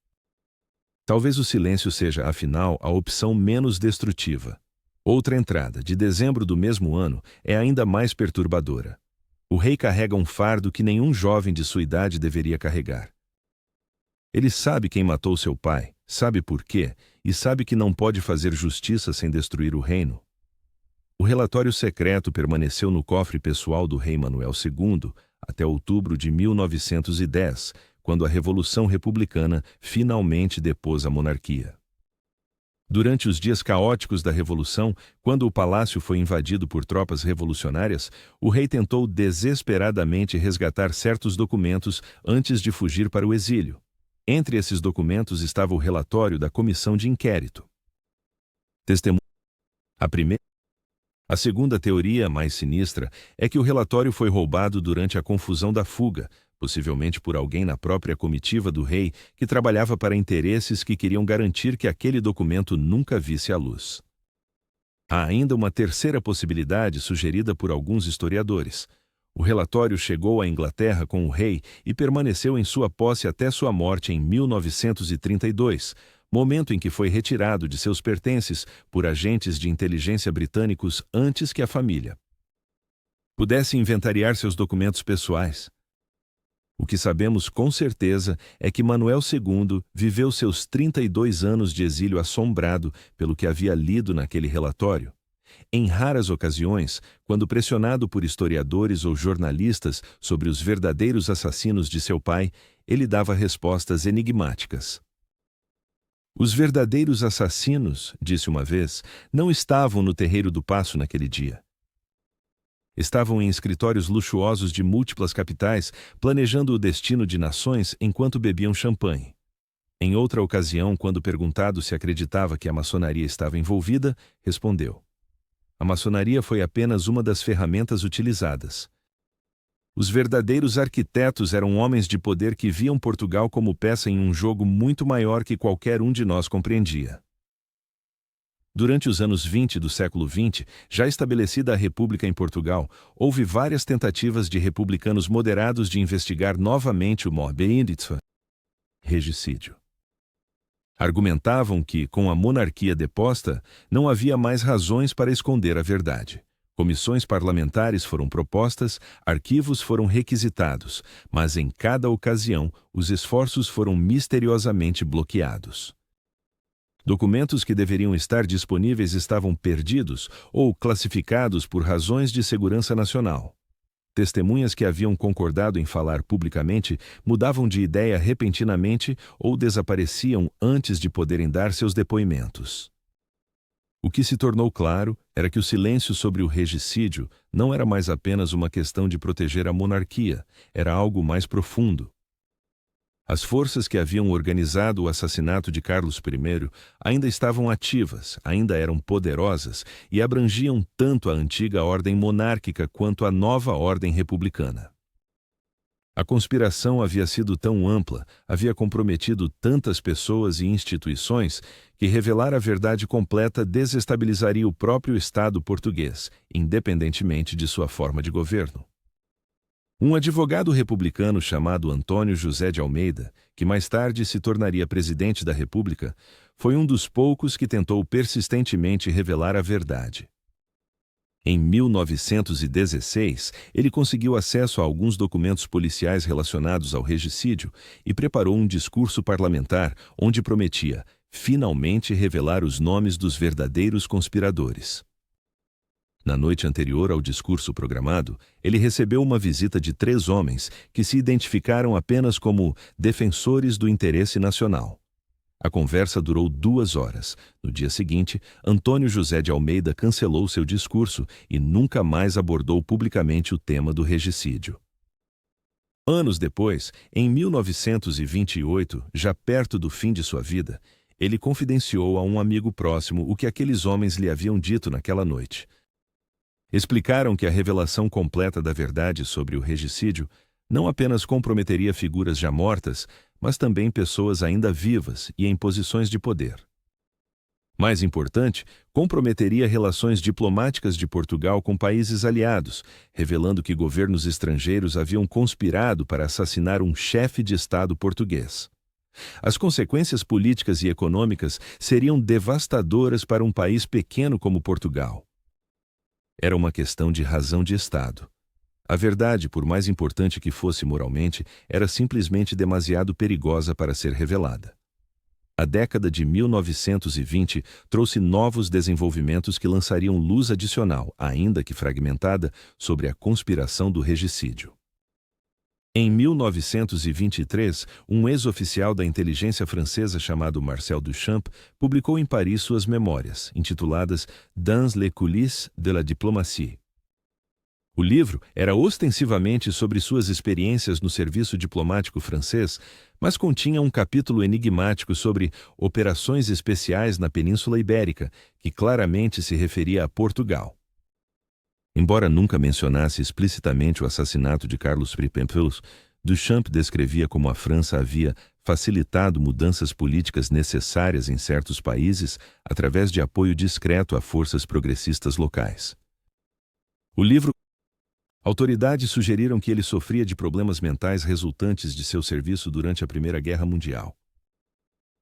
Talvez o silêncio seja, afinal, a opção menos destrutiva. Outra entrada, de dezembro do mesmo ano, é ainda mais perturbadora. O rei carrega um fardo que nenhum jovem de sua idade deveria carregar. Ele sabe quem matou seu pai, sabe por quê, e sabe que não pode fazer justiça sem destruir o reino. O relatório secreto permaneceu no cofre pessoal do rei Manuel II até outubro de 1910, quando a Revolução Republicana finalmente depôs a monarquia. Durante os dias caóticos da Revolução, quando o palácio foi invadido por tropas revolucionárias, o rei tentou desesperadamente resgatar certos documentos antes de fugir para o exílio. Entre esses documentos estava o relatório da comissão de inquérito. A segunda teoria, mais sinistra, é que o relatório foi roubado durante a confusão da fuga, possivelmente por alguém na própria comitiva do rei que trabalhava para interesses que queriam garantir que aquele documento nunca visse a luz. Há ainda uma terceira possibilidade sugerida por alguns historiadores. O relatório chegou à Inglaterra com o rei e permaneceu em sua posse até sua morte em 1932, momento em que foi retirado de seus pertences por agentes de inteligência britânicos antes que a família pudesse inventariar seus documentos pessoais. O que sabemos com certeza é que Manuel II viveu seus 32 anos de exílio assombrado pelo que havia lido naquele relatório. Em raras ocasiões, quando pressionado por historiadores ou jornalistas sobre os verdadeiros assassinos de seu pai, ele dava respostas enigmáticas. "Os verdadeiros assassinos", disse uma vez, "não estavam no terreiro do Paço naquele dia. Estavam em escritórios luxuosos de múltiplas capitais, planejando o destino de nações enquanto bebiam champanhe." Em outra ocasião, quando perguntado se acreditava que a maçonaria estava envolvida, respondeu: "A maçonaria foi apenas uma das ferramentas utilizadas. Os verdadeiros arquitetos eram homens de poder que viam Portugal como peça em um jogo muito maior que qualquer um de nós compreendia." Durante os anos 20 do século XX, já estabelecida a República em Portugal, houve várias tentativas de republicanos moderados de investigar novamente o morbid regicídio. Argumentavam que, com a monarquia deposta, não havia mais razões para esconder a verdade. Comissões parlamentares foram propostas, arquivos foram requisitados, mas em cada ocasião os esforços foram misteriosamente bloqueados. Documentos que deveriam estar disponíveis estavam perdidos ou classificados por razões de segurança nacional. Testemunhas que haviam concordado em falar publicamente mudavam de ideia repentinamente ou desapareciam antes de poderem dar seus depoimentos. O que se tornou claro era que o silêncio sobre o regicídio não era mais apenas uma questão de proteger a monarquia, era algo mais profundo. As forças que haviam organizado o assassinato de Carlos I ainda estavam ativas, ainda eram poderosas e abrangiam tanto a antiga ordem monárquica quanto a nova ordem republicana. A conspiração havia sido tão ampla, havia comprometido tantas pessoas e instituições, que revelar a verdade completa desestabilizaria o próprio Estado português, independentemente de sua forma de governo. Um advogado republicano chamado Antônio José de Almeida, que mais tarde se tornaria presidente da República, foi um dos poucos que tentou persistentemente revelar a verdade. Em 1916, ele conseguiu acesso a alguns documentos policiais relacionados ao regicídio e preparou um discurso parlamentar onde prometia, finalmente, revelar os nomes dos verdadeiros conspiradores. Na noite anterior ao discurso programado, ele recebeu uma visita de 3 homens que se identificaram apenas como defensores do interesse nacional. A conversa durou 2 horas. No dia seguinte, Antônio José de Almeida cancelou seu discurso e nunca mais abordou publicamente o tema do regicídio. Anos depois, em 1928, já perto do fim de sua vida, ele confidenciou a um amigo próximo o que aqueles homens lhe haviam dito naquela noite. Explicaram que a revelação completa da verdade sobre o regicídio não apenas comprometeria figuras já mortas, mas também pessoas ainda vivas e em posições de poder. Mais importante, comprometeria relações diplomáticas de Portugal com países aliados, revelando que governos estrangeiros haviam conspirado para assassinar um chefe de Estado português. As consequências políticas e econômicas seriam devastadoras para um país pequeno como Portugal. Era uma questão de razão de Estado. A verdade, por mais importante que fosse moralmente, era simplesmente demasiado perigosa para ser revelada. A década de 1920 trouxe novos desenvolvimentos que lançariam luz adicional, ainda que fragmentada, sobre a conspiração do regicídio. Em 1923, um ex-oficial da inteligência francesa chamado Marcel Duchamp publicou em Paris suas memórias, intituladas Dans les coulisses de la diplomatie. O livro era ostensivamente sobre suas experiências no serviço diplomático francês, mas continha um capítulo enigmático sobre operações especiais na Península Ibérica, que claramente se referia a Portugal. Embora nunca mencionasse explicitamente o assassinato de Carlos I, Duchamp descrevia como a França havia facilitado mudanças políticas necessárias em certos países através de apoio discreto a forças progressistas locais. O livro Autoridades sugeriram que ele sofria de problemas mentais resultantes de seu serviço durante a Primeira Guerra Mundial.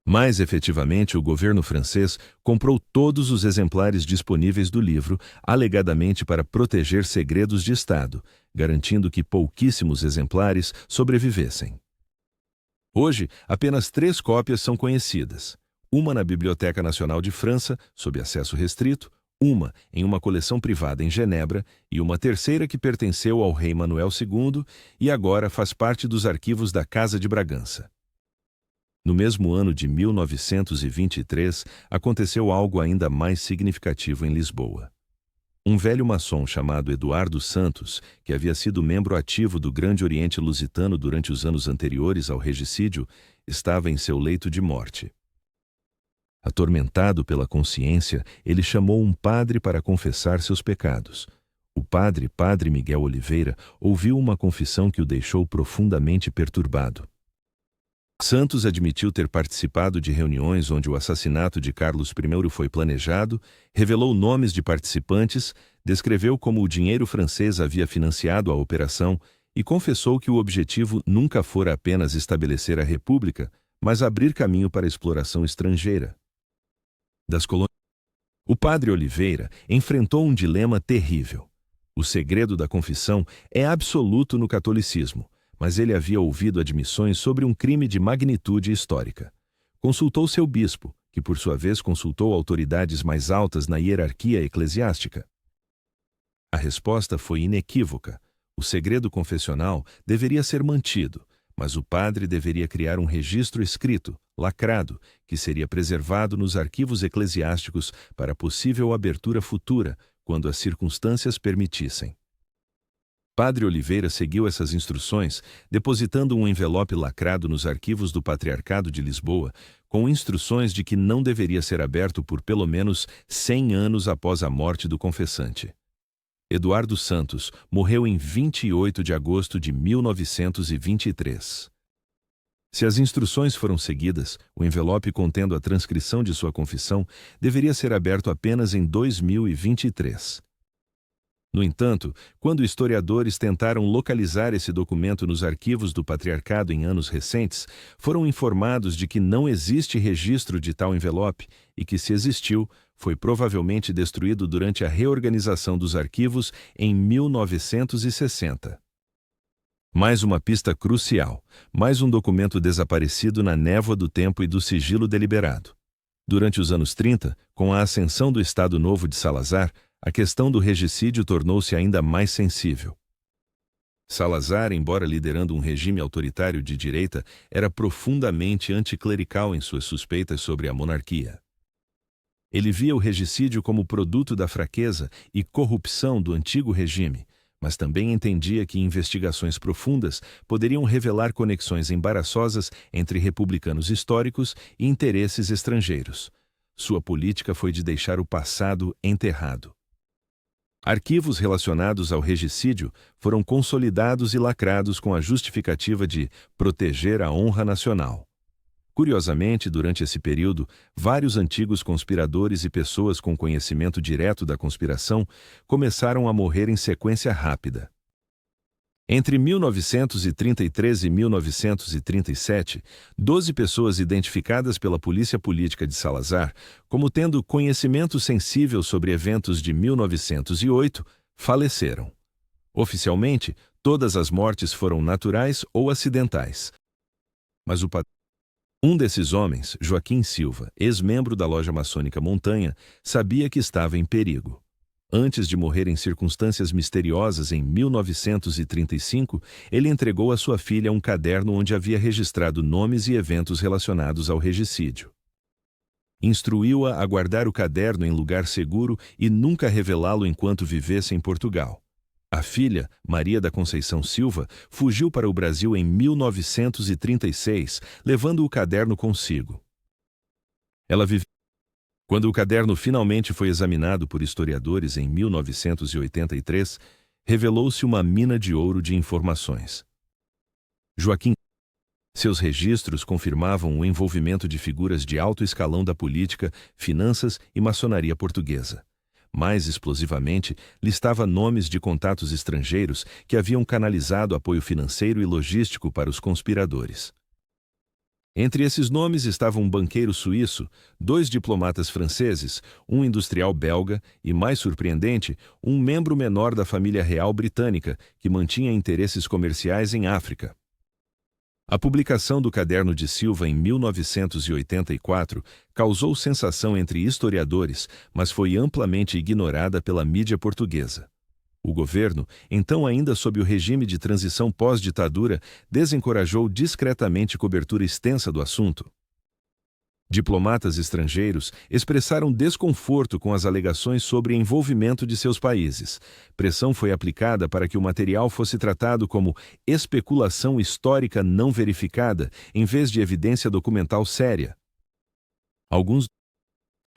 Mais efetivamente, o governo francês comprou todos os exemplares disponíveis do livro, alegadamente para proteger segredos de Estado, garantindo que pouquíssimos exemplares sobrevivessem. Hoje, apenas 3 cópias são conhecidas. Uma na Biblioteca Nacional de França, sob acesso restrito, uma em uma coleção privada em Genebra e uma terceira que pertenceu ao rei Manuel II e agora faz parte dos arquivos da Casa de Bragança. No mesmo ano de 1923, aconteceu algo ainda mais significativo em Lisboa. Um velho maçom chamado Eduardo Santos, que havia sido membro ativo do Grande Oriente Lusitano durante os anos anteriores ao regicídio, estava em seu leito de morte. Atormentado pela consciência, ele chamou um padre para confessar seus pecados. O padre Miguel Oliveira ouviu uma confissão que o deixou profundamente perturbado. Santos admitiu ter participado de reuniões onde o assassinato de Carlos I foi planejado, revelou nomes de participantes, descreveu como o dinheiro francês havia financiado a operação e confessou que o objetivo nunca fora apenas estabelecer a República, mas abrir caminho para a exploração estrangeira das colônias. O padre Oliveira enfrentou um dilema terrível. O segredo da confissão é absoluto no catolicismo, mas ele havia ouvido admissões sobre um crime de magnitude histórica. Consultou seu bispo, que por sua vez consultou autoridades mais altas na hierarquia eclesiástica. A resposta foi inequívoca. O segredo confessional deveria ser mantido, mas o padre deveria criar um registro escrito, lacrado, que seria preservado nos arquivos eclesiásticos para possível abertura futura, quando as circunstâncias permitissem. Padre Oliveira seguiu essas instruções, depositando um envelope lacrado nos arquivos do Patriarcado de Lisboa, com instruções de que não deveria ser aberto por pelo menos 100 anos após a morte do confessante. Eduardo Santos morreu em 28 de agosto de 1923. Se as instruções foram seguidas, o envelope contendo a transcrição de sua confissão deveria ser aberto apenas em 2023. No entanto, quando historiadores tentaram localizar esse documento nos arquivos do Patriarcado em anos recentes, foram informados de que não existe registro de tal envelope e que, se existiu, foi provavelmente destruído durante a reorganização dos arquivos em 1960. Mais uma pista crucial, mais um documento desaparecido na névoa do tempo e do sigilo deliberado. Durante os anos 30, com a ascensão do Estado Novo de Salazar, a questão do regicídio tornou-se ainda mais sensível. Salazar, embora liderando um regime autoritário de direita, era profundamente anticlerical em suas suspeitas sobre a monarquia. Ele via o regicídio como produto da fraqueza e corrupção do antigo regime, mas também entendia que investigações profundas poderiam revelar conexões embaraçosas entre republicanos históricos e interesses estrangeiros. Sua política foi de deixar o passado enterrado. Arquivos relacionados ao regicídio foram consolidados e lacrados com a justificativa de proteger a honra nacional. Curiosamente, durante esse período, vários antigos conspiradores e pessoas com conhecimento direto da conspiração começaram a morrer em sequência rápida. Entre 1933 e 1937, 12 pessoas identificadas pela Polícia Política de Salazar como tendo conhecimento sensível sobre eventos de 1908 faleceram. Oficialmente, todas as mortes foram naturais ou acidentais. Mas um desses homens, Joaquim Silva, ex-membro da loja maçônica Montanha, sabia que estava em perigo. Antes de morrer em circunstâncias misteriosas em 1935, ele entregou à sua filha um caderno onde havia registrado nomes e eventos relacionados ao regicídio. Instruiu-a a guardar o caderno em lugar seguro e nunca revelá-lo enquanto vivesse em Portugal. A filha, Maria da Conceição Silva, fugiu para o Brasil em 1936, levando o caderno consigo. Quando o caderno finalmente foi examinado por historiadores em 1983, revelou-se uma mina de ouro de informações. Seus registros confirmavam o envolvimento de figuras de alto escalão da política, finanças e maçonaria portuguesa. Mais explosivamente, listava nomes de contatos estrangeiros que haviam canalizado apoio financeiro e logístico para os conspiradores. Entre esses nomes estavam um banqueiro suíço, 2 diplomatas franceses, um industrial belga e, mais surpreendente, um membro menor da família real britânica que mantinha interesses comerciais em África. A publicação do Caderno de Silva em 1984 causou sensação entre historiadores, mas foi amplamente ignorada pela mídia portuguesa. O governo, então ainda sob o regime de transição pós-ditadura, desencorajou discretamente cobertura extensa do assunto. Diplomatas estrangeiros expressaram desconforto com as alegações sobre envolvimento de seus países. Pressão foi aplicada para que o material fosse tratado como especulação histórica não verificada, em vez de evidência documental séria.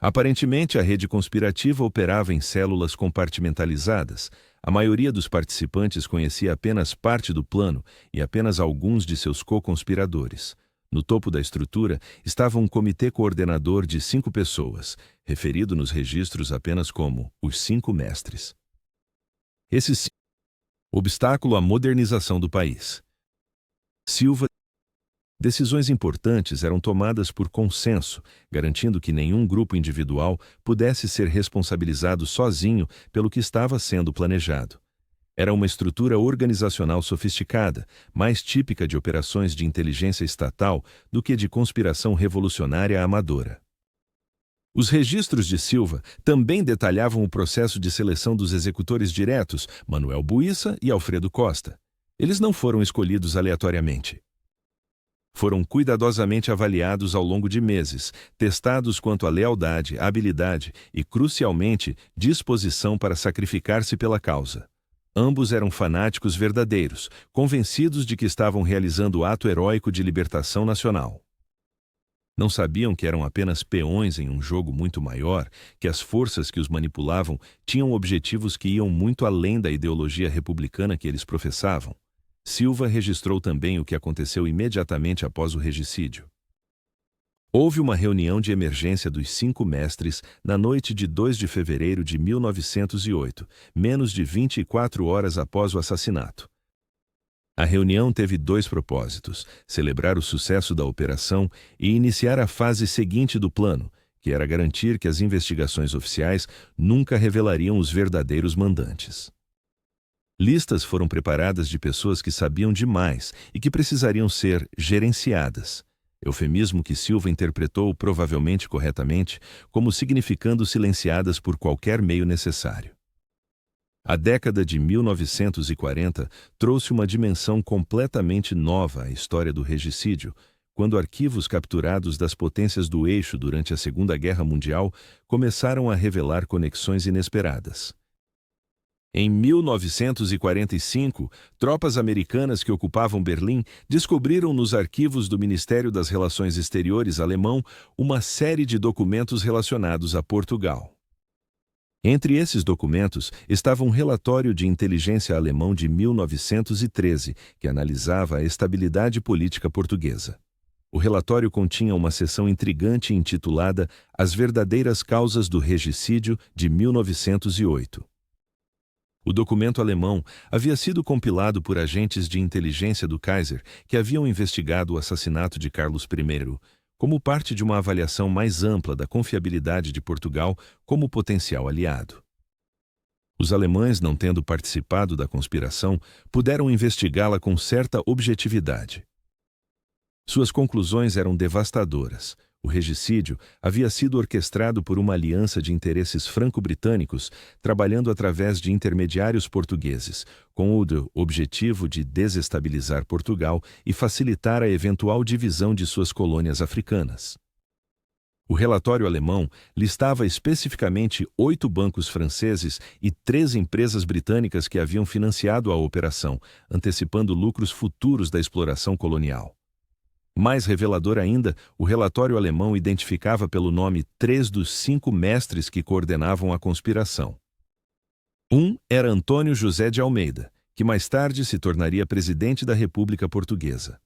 Aparentemente, a rede conspirativa operava em células compartimentalizadas. A maioria dos participantes conhecia apenas parte do plano e apenas alguns de seus co-conspiradores. No topo da estrutura estava um comitê coordenador de 5 pessoas, referido nos registros apenas como os 5 mestres. Esse obstáculo à modernização do país. Silva. Decisões importantes eram tomadas por consenso, garantindo que nenhum grupo individual pudesse ser responsabilizado sozinho pelo que estava sendo planejado. Era uma estrutura organizacional sofisticada, mais típica de operações de inteligência estatal do que de conspiração revolucionária amadora. Os registros de Silva também detalhavam o processo de seleção dos executores diretos, Manuel Buissa e Alfredo Costa. Eles não foram escolhidos aleatoriamente. Foram cuidadosamente avaliados ao longo de meses, testados quanto à lealdade, habilidade e, crucialmente, disposição para sacrificar-se pela causa. Ambos eram fanáticos verdadeiros, convencidos de que estavam realizando o ato heróico de libertação nacional. Não sabiam que eram apenas peões em um jogo muito maior, que as forças que os manipulavam tinham objetivos que iam muito além da ideologia republicana que eles professavam. Silva registrou também o que aconteceu imediatamente após o regicídio. Houve uma reunião de emergência dos 5 mestres na noite de 2 de fevereiro de 1908, menos de 24 horas após o assassinato. A reunião teve 2 propósitos: celebrar o sucesso da operação e iniciar a fase seguinte do plano, que era garantir que as investigações oficiais nunca revelariam os verdadeiros mandantes. Listas foram preparadas de pessoas que sabiam demais e que precisariam ser gerenciadas, eufemismo que Silva interpretou provavelmente corretamente como significando silenciadas por qualquer meio necessário. A década de 1940 trouxe uma dimensão completamente nova à história do regicídio, quando arquivos capturados das potências do eixo durante a Segunda Guerra Mundial começaram a revelar conexões inesperadas. Em 1945, tropas americanas que ocupavam Berlim descobriram nos arquivos do Ministério das Relações Exteriores alemão uma série de documentos relacionados a Portugal. Entre esses documentos estava um relatório de inteligência alemão de 1913, que analisava a estabilidade política portuguesa. O relatório continha uma seção intrigante intitulada As Verdadeiras Causas do Regicídio de 1908. O documento alemão havia sido compilado por agentes de inteligência do Kaiser que haviam investigado o assassinato de Carlos I, como parte de uma avaliação mais ampla da confiabilidade de Portugal como potencial aliado. Os alemães, não tendo participado da conspiração, puderam investigá-la com certa objetividade. Suas conclusões eram devastadoras. O regicídio havia sido orquestrado por uma aliança de interesses franco-britânicos, trabalhando através de intermediários portugueses, com o objetivo de desestabilizar Portugal e facilitar a eventual divisão de suas colônias africanas. O relatório alemão listava especificamente 8 bancos franceses e 3 empresas britânicas que haviam financiado a operação, antecipando lucros futuros da exploração colonial. Mais revelador ainda, o relatório alemão identificava pelo nome 3 dos 5 mestres que coordenavam a conspiração. Um era Antônio José de Almeida, que mais tarde se tornaria presidente da República Portuguesa.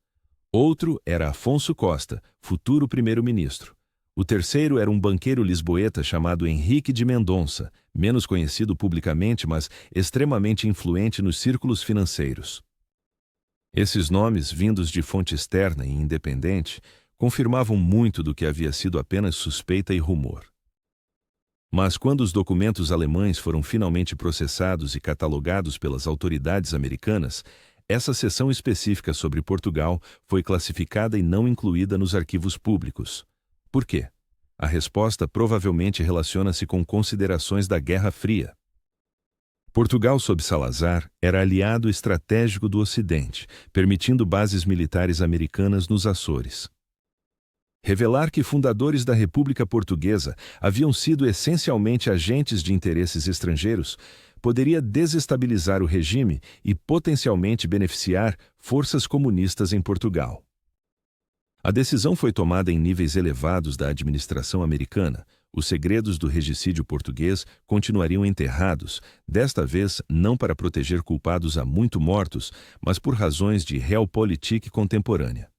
Outro era Afonso Costa, futuro primeiro-ministro. O terceiro era um banqueiro lisboeta chamado Henrique de Mendonça, menos conhecido publicamente, mas extremamente influente nos círculos financeiros. Esses nomes, vindos de fonte externa e independente, confirmavam muito do que havia sido apenas suspeita e rumor. Mas quando os documentos alemães foram finalmente processados e catalogados pelas autoridades americanas, essa seção específica sobre Portugal foi classificada e não incluída nos arquivos públicos. Por quê? A resposta provavelmente relaciona-se com considerações da Guerra Fria. Portugal, sob Salazar, era aliado estratégico do Ocidente, permitindo bases militares americanas nos Açores. Revelar que fundadores da República Portuguesa haviam sido essencialmente agentes de interesses estrangeiros poderia desestabilizar o regime e potencialmente beneficiar forças comunistas em Portugal. A decisão foi tomada em níveis elevados da administração americana. Os segredos do regicídio português continuariam enterrados, desta vez não para proteger culpados há muito mortos, mas por razões de realpolitik contemporânea.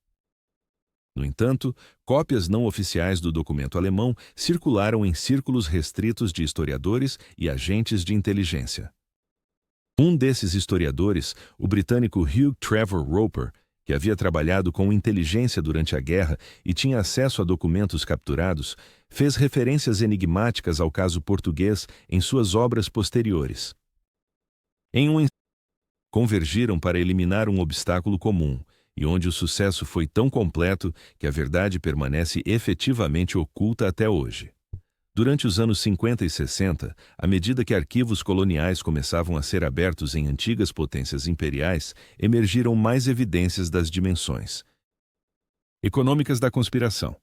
No entanto, cópias não oficiais do documento alemão circularam em círculos restritos de historiadores e agentes de inteligência. Um desses historiadores, o britânico Hugh Trevor Roper, que havia trabalhado com inteligência durante a guerra e tinha acesso a documentos capturados, fez referências enigmáticas ao caso português em suas obras posteriores. Em um convergiram para eliminar um obstáculo comum, e onde o sucesso foi tão completo que a verdade permanece efetivamente oculta até hoje. Durante os anos 50 e 60, à medida que arquivos coloniais começavam a ser abertos em antigas potências imperiais, emergiram mais evidências das dimensões econômicas da conspiração.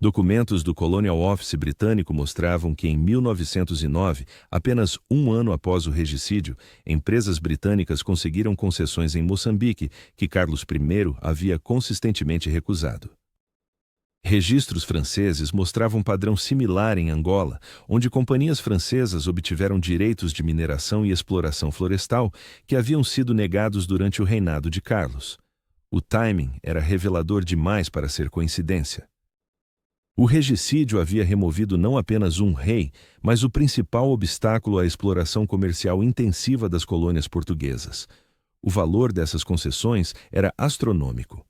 Documentos do Colonial Office britânico mostravam que em 1909, apenas um ano após o regicídio, empresas britânicas conseguiram concessões em Moçambique que Carlos I havia consistentemente recusado. Registros franceses mostravam um padrão similar em Angola, onde companhias francesas obtiveram direitos de mineração e exploração florestal que haviam sido negados durante o reinado de Carlos. O timing era revelador demais para ser coincidência. O regicídio havia removido não apenas um rei, mas o principal obstáculo à exploração comercial intensiva das colônias portuguesas. O valor dessas concessões era astronômico.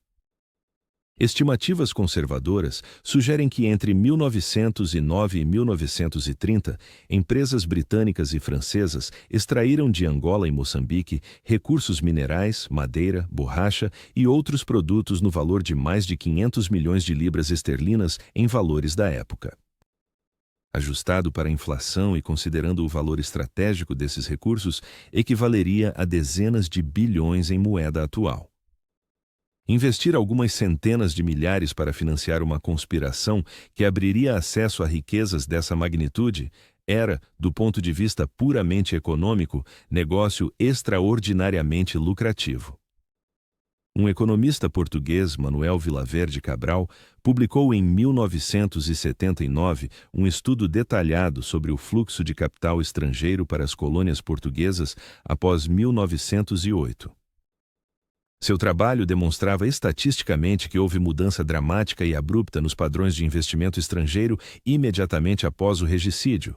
Estimativas conservadoras sugerem que entre 1909 e 1930, empresas britânicas e francesas extraíram de Angola e Moçambique recursos minerais, madeira, borracha e outros produtos no valor de mais de 500 milhões de libras esterlinas em valores da época. Ajustado para a inflação e considerando o valor estratégico desses recursos, equivaleria a dezenas de bilhões em moeda atual. Investir algumas centenas de milhares para financiar uma conspiração que abriria acesso a riquezas dessa magnitude era, do ponto de vista puramente econômico, negócio extraordinariamente lucrativo. Um economista português, Manuel Vilaverde Cabral, publicou em 1979 um estudo detalhado sobre o fluxo de capital estrangeiro para as colônias portuguesas após 1908. Seu trabalho demonstrava estatisticamente que houve mudança dramática e abrupta nos padrões de investimento estrangeiro imediatamente após o regicídio.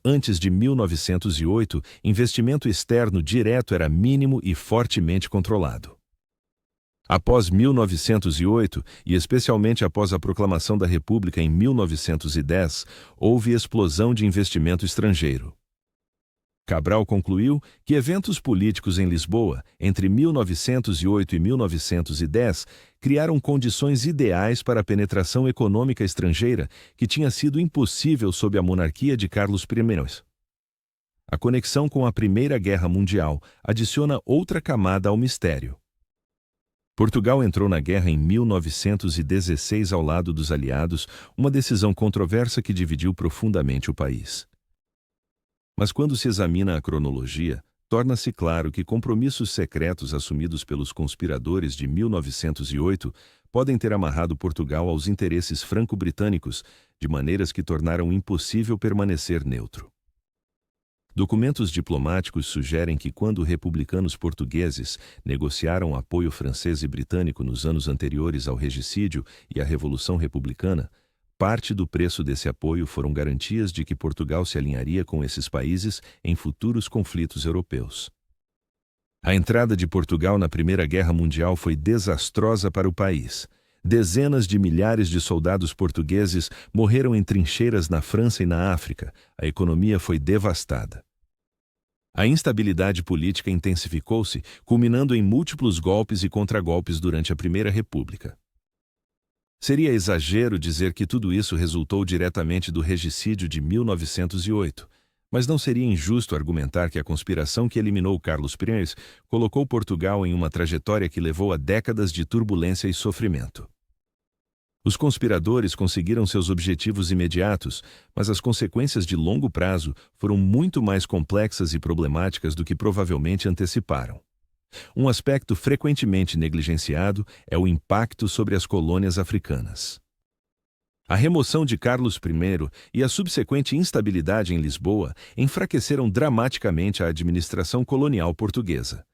Antes de 1908, investimento externo direto era mínimo e fortemente controlado. Após 1908, e especialmente após a proclamação da República em 1910, houve explosão de investimento estrangeiro. Cabral concluiu que eventos políticos em Lisboa, entre 1908 e 1910, criaram condições ideais para a penetração econômica estrangeira que tinha sido impossível sob a monarquia de Carlos I. A conexão com a Primeira Guerra Mundial adiciona outra camada ao mistério. Portugal entrou na guerra em 1916 ao lado dos aliados, uma decisão controversa que dividiu profundamente o país. Mas quando se examina a cronologia, torna-se claro que compromissos secretos assumidos pelos conspiradores de 1908 podem ter amarrado Portugal aos interesses franco-britânicos, de maneiras que tornaram impossível permanecer neutro. Documentos diplomáticos sugerem que quando republicanos portugueses negociaram apoio francês e britânico nos anos anteriores ao regicídio e à Revolução Republicana, parte do preço desse apoio foram garantias de que Portugal se alinharia com esses países em futuros conflitos europeus. A entrada de Portugal na Primeira Guerra Mundial foi desastrosa para o país. Dezenas de milhares de soldados portugueses morreram em trincheiras na França e na África. A economia foi devastada. A instabilidade política intensificou-se, culminando em múltiplos golpes e contragolpes durante a Primeira República. Seria exagero dizer que tudo isso resultou diretamente do regicídio de 1908, mas não seria injusto argumentar que a conspiração que eliminou Carlos I colocou Portugal em uma trajetória que levou a décadas de turbulência e sofrimento. Os conspiradores conseguiram seus objetivos imediatos, mas as consequências de longo prazo foram muito mais complexas e problemáticas do que provavelmente anteciparam. Um aspecto frequentemente negligenciado é o impacto sobre as colônias africanas. A remoção de Carlos I e a subsequente instabilidade em Lisboa enfraqueceram dramaticamente a administração colonial portuguesa.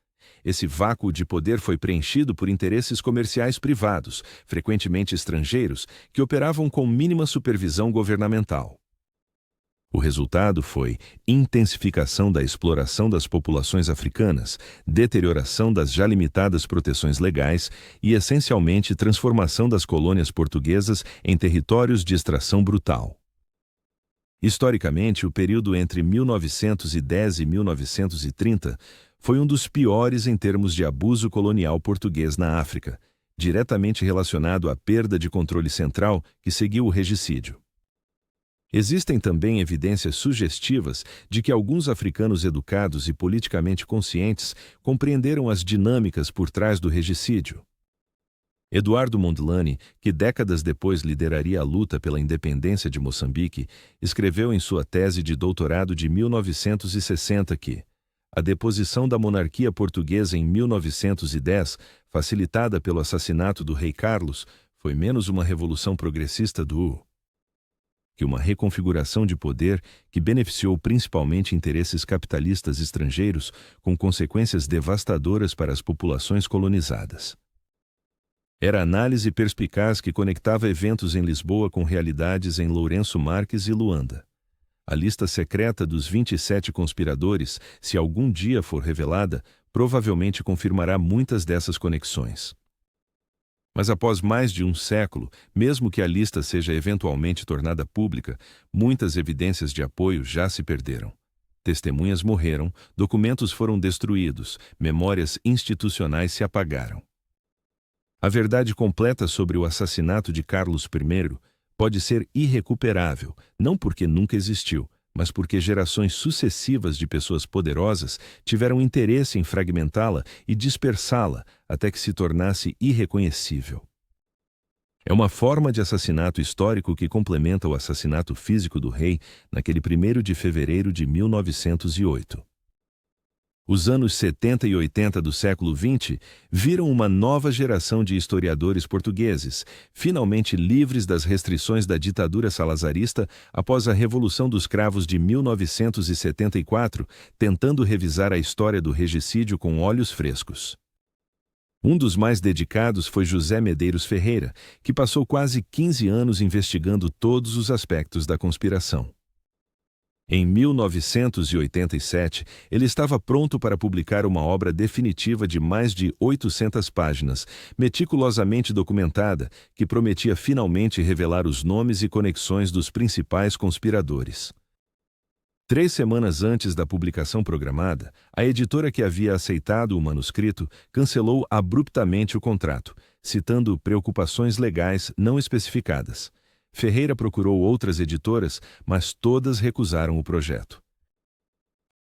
esse vácuo de poder foi preenchido por interesses comerciais privados, frequentemente estrangeiros, que operavam com mínima supervisão governamental. O resultado foi intensificação da exploração das populações africanas, deterioração das já limitadas proteções legais e, essencialmente, transformação das colônias portuguesas em territórios de extração brutal. Historicamente, o período entre 1910 e 1930 foi um dos piores em termos de abuso colonial português na África, diretamente relacionado à perda de controle central que seguiu o regicídio. Existem também evidências sugestivas de que alguns africanos educados e politicamente conscientes compreenderam as dinâmicas por trás do regicídio. Eduardo Mondlane, que décadas depois lideraria a luta pela independência de Moçambique, escreveu em sua tese de doutorado de 1960 que a deposição da monarquia portuguesa em 1910, facilitada pelo assassinato do rei Carlos, foi menos uma revolução progressista que uma reconfiguração de poder que beneficiou principalmente interesses capitalistas estrangeiros, com consequências devastadoras para as populações colonizadas. Era a análise perspicaz que conectava eventos em Lisboa com realidades em Lourenço Marques e Luanda. A lista secreta dos 27 conspiradores, se algum dia for revelada, provavelmente confirmará muitas dessas conexões. Mas após mais de um século, mesmo que a lista seja eventualmente tornada pública, muitas evidências de apoio já se perderam. Testemunhas morreram, documentos foram destruídos, memórias institucionais se apagaram. A verdade completa sobre o assassinato de Carlos I pode ser irrecuperável, não porque nunca existiu, mas porque gerações sucessivas de pessoas poderosas tiveram interesse em fragmentá-la e dispersá-la até que se tornasse irreconhecível. É uma forma de assassinato histórico que complementa o assassinato físico do rei naquele 1º de fevereiro de 1908. Os anos 70 e 80 do século XX viram uma nova geração de historiadores portugueses, finalmente livres das restrições da ditadura salazarista após a Revolução dos Cravos de 1974, tentando revisar a história do regicídio com olhos frescos. Um dos mais dedicados foi José Medeiros Ferreira, que passou quase 15 anos investigando todos os aspectos da conspiração. Em 1987, ele estava pronto para publicar uma obra definitiva de mais de 800 páginas, meticulosamente documentada, que prometia finalmente revelar os nomes e conexões dos principais conspiradores. 3 semanas antes da publicação programada, a editora que havia aceitado o manuscrito cancelou abruptamente o contrato, citando preocupações legais não especificadas. Ferreira procurou outras editoras, mas todas recusaram o projeto.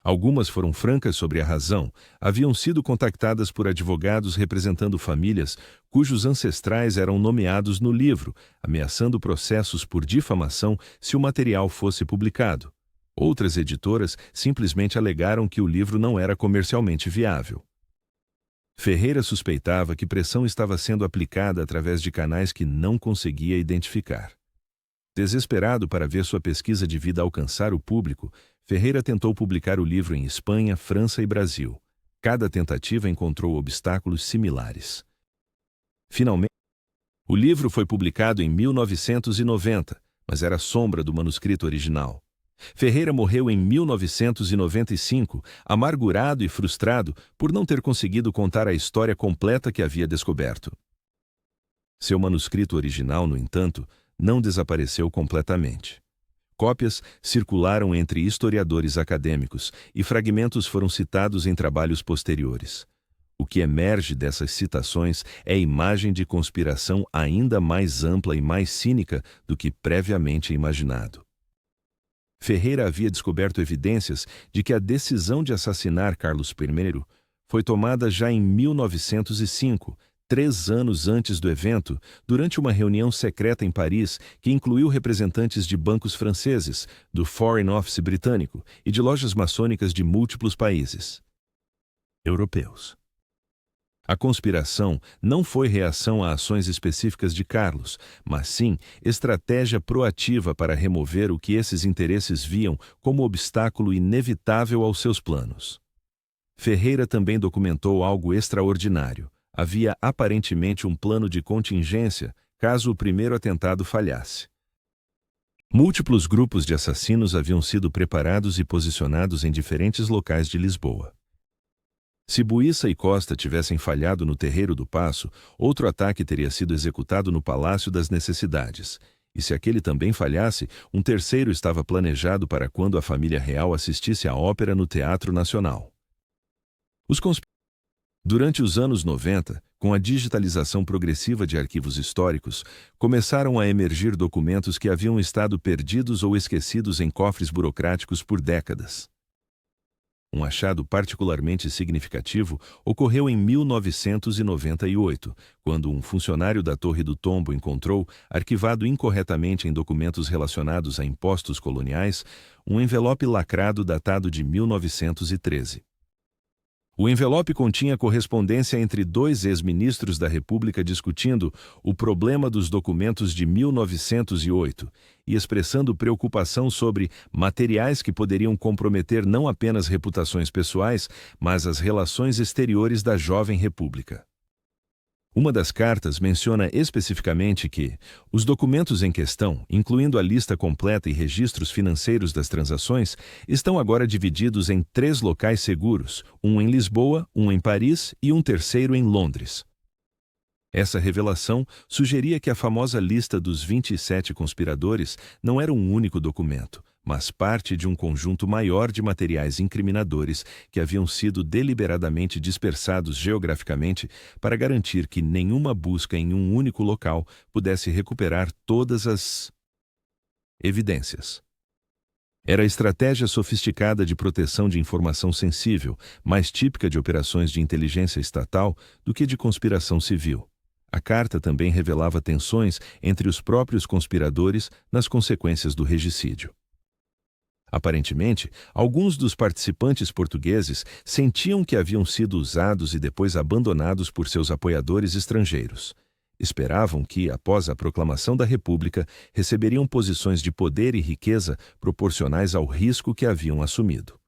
Algumas foram francas sobre a razão, haviam sido contactadas por advogados representando famílias cujos ancestrais eram nomeados no livro, ameaçando processos por difamação se o material fosse publicado. Outras editoras simplesmente alegaram que o livro não era comercialmente viável. Ferreira suspeitava que pressão estava sendo aplicada através de canais que não conseguia identificar. Desesperado para ver sua pesquisa de vida alcançar o público, Ferreira tentou publicar o livro em Espanha, França e Brasil. Cada tentativa encontrou obstáculos similares. Finalmente, o livro foi publicado em 1990, mas era sombra do manuscrito original. Ferreira morreu em 1995, amargurado e frustrado por não ter conseguido contar a história completa que havia descoberto. Seu manuscrito original, no entanto, não desapareceu completamente. Cópias circularam entre historiadores acadêmicos e fragmentos foram citados em trabalhos posteriores. O que emerge dessas citações é a imagem de conspiração ainda mais ampla e mais cínica do que previamente imaginado. Ferreira havia descoberto evidências de que a decisão de assassinar Carlos I foi tomada já em 1905, 3 anos antes do evento, durante uma reunião secreta em Paris que incluiu representantes de bancos franceses, do Foreign Office britânico e de lojas maçônicas de múltiplos países europeus. A conspiração não foi reação a ações específicas de Carlos, mas sim estratégia proativa para remover o que esses interesses viam como obstáculo inevitável aos seus planos. Ferreira também documentou algo extraordinário. Havia aparentemente um plano de contingência caso o primeiro atentado falhasse. Múltiplos grupos de assassinos haviam sido preparados e posicionados em diferentes locais de Lisboa. Se Buissa e Costa tivessem falhado no Terreiro do Paço, outro ataque teria sido executado no Palácio das Necessidades. E se aquele também falhasse, um terceiro estava planejado para quando a família real assistisse à ópera no Teatro Nacional. Durante os anos 90, com a digitalização progressiva de arquivos históricos, começaram a emergir documentos que haviam estado perdidos ou esquecidos em cofres burocráticos por décadas. Um achado particularmente significativo ocorreu em 1998, quando um funcionário da Torre do Tombo encontrou, arquivado incorretamente em documentos relacionados a impostos coloniais, um envelope lacrado datado de 1913. O envelope continha correspondência entre dois ex-ministros da República discutindo o problema dos documentos de 1908 e expressando preocupação sobre materiais que poderiam comprometer não apenas reputações pessoais, mas as relações exteriores da jovem República. Uma das cartas menciona especificamente que os documentos em questão, incluindo a lista completa e registros financeiros das transações, estão agora divididos em 3 locais seguros, um em Lisboa, um em Paris e um terceiro em Londres. Essa revelação sugeria que a famosa lista dos 27 conspiradores não era um único documento, mas parte de um conjunto maior de materiais incriminadores que haviam sido deliberadamente dispersados geograficamente para garantir que nenhuma busca em um único local pudesse recuperar todas as evidências. Era a estratégia sofisticada de proteção de informação sensível, mais típica de operações de inteligência estatal do que de conspiração civil. A carta também revelava tensões entre os próprios conspiradores nas consequências do regicídio. Aparentemente, alguns dos participantes portugueses sentiam que haviam sido usados e depois abandonados por seus apoiadores estrangeiros. Esperavam que, após a proclamação da República, receberiam posições de poder e riqueza proporcionais ao risco que haviam assumido.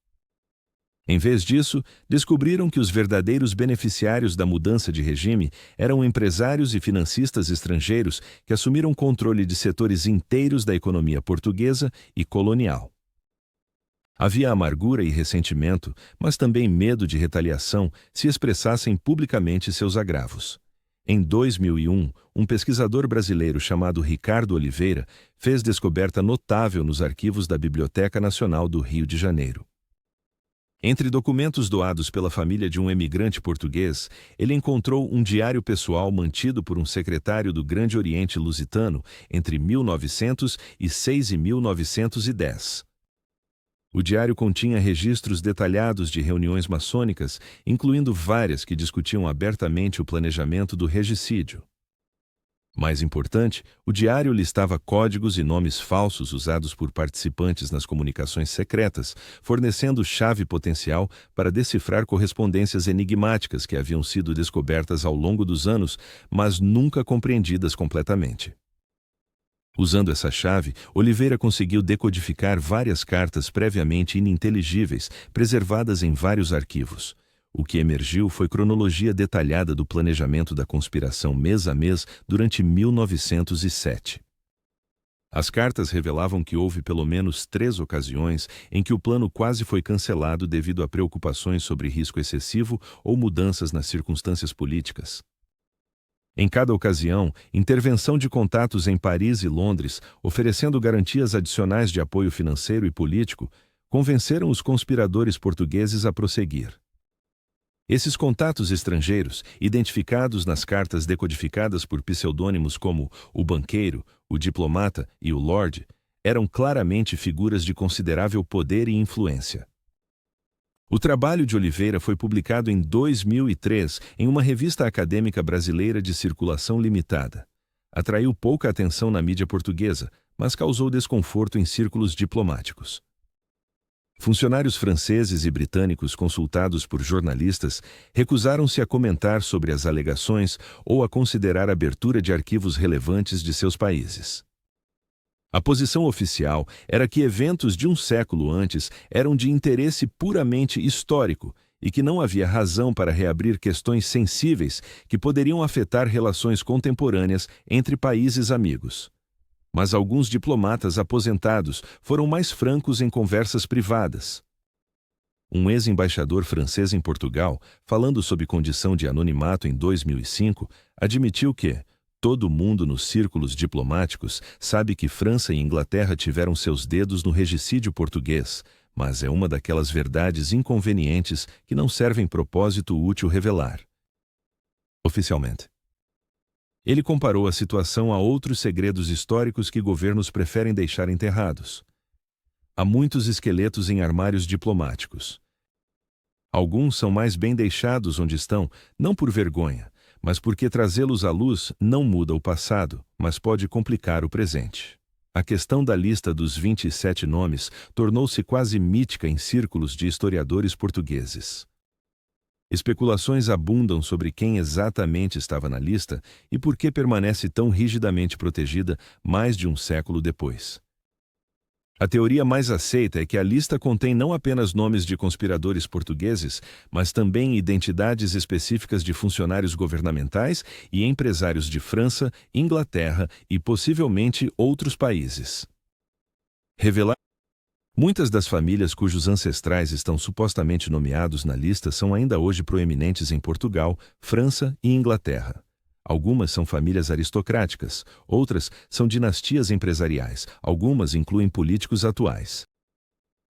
Em vez disso, descobriram que os verdadeiros beneficiários da mudança de regime eram empresários e financistas estrangeiros que assumiram controle de setores inteiros da economia portuguesa e colonial. Havia amargura e ressentimento, mas também medo de retaliação se expressassem publicamente seus agravos. Em 2001, um pesquisador brasileiro chamado Ricardo Oliveira fez descoberta notável nos arquivos da Biblioteca Nacional do Rio de Janeiro. Entre documentos doados pela família de um emigrante português, ele encontrou um diário pessoal mantido por um secretário do Grande Oriente Lusitano entre 1906 e 1910. O diário continha registros detalhados de reuniões maçônicas, incluindo várias que discutiam abertamente o planejamento do regicídio. Mais importante, o diário listava códigos e nomes falsos usados por participantes nas comunicações secretas, fornecendo chave potencial para decifrar correspondências enigmáticas que haviam sido descobertas ao longo dos anos, mas nunca compreendidas completamente. Usando essa chave, Oliveira conseguiu decodificar várias cartas previamente ininteligíveis, preservadas em vários arquivos. O que emergiu foi cronologia detalhada do planejamento da conspiração mês a mês durante 1907. As cartas revelavam que houve pelo menos 3 ocasiões em que o plano quase foi cancelado devido a preocupações sobre risco excessivo ou mudanças nas circunstâncias políticas. Em cada ocasião, intervenção de contatos em Paris e Londres, oferecendo garantias adicionais de apoio financeiro e político, convenceram os conspiradores portugueses a prosseguir. Esses contatos estrangeiros, identificados nas cartas decodificadas por pseudônimos como o banqueiro, o diplomata e o lord, eram claramente figuras de considerável poder e influência. O trabalho de Oliveira foi publicado em 2003 em uma revista acadêmica brasileira de circulação limitada. Atraiu pouca atenção na mídia portuguesa, mas causou desconforto em círculos diplomáticos. Funcionários franceses e britânicos consultados por jornalistas recusaram-se a comentar sobre as alegações ou a considerar a abertura de arquivos relevantes de seus países. A posição oficial era que eventos de um século antes eram de interesse puramente histórico e que não havia razão para reabrir questões sensíveis que poderiam afetar relações contemporâneas entre países amigos. Mas alguns diplomatas aposentados foram mais francos em conversas privadas. Um ex-embaixador francês em Portugal, falando sob condição de anonimato em 2005, admitiu que todo mundo nos círculos diplomáticos sabe que França e Inglaterra tiveram seus dedos no regicídio português, mas é uma daquelas verdades inconvenientes que não servem propósito útil revelar. Oficialmente. Ele comparou a situação a outros segredos históricos que governos preferem deixar enterrados. Há muitos esqueletos em armários diplomáticos. Alguns são mais bem deixados onde estão, não por vergonha, mas porque trazê-los à luz não muda o passado, mas pode complicar o presente. A questão da lista dos 27 nomes tornou-se quase mítica em círculos de historiadores portugueses. Especulações abundam sobre quem exatamente estava na lista e por que permanece tão rigidamente protegida mais de um século depois. A teoria mais aceita é que a lista contém não apenas nomes de conspiradores portugueses, mas também identidades específicas de funcionários governamentais e empresários de França, Inglaterra e possivelmente outros países. Muitas das famílias cujos ancestrais estão supostamente nomeados na lista são ainda hoje proeminentes em Portugal, França e Inglaterra. Algumas são famílias aristocráticas, outras são dinastias empresariais, algumas incluem políticos atuais.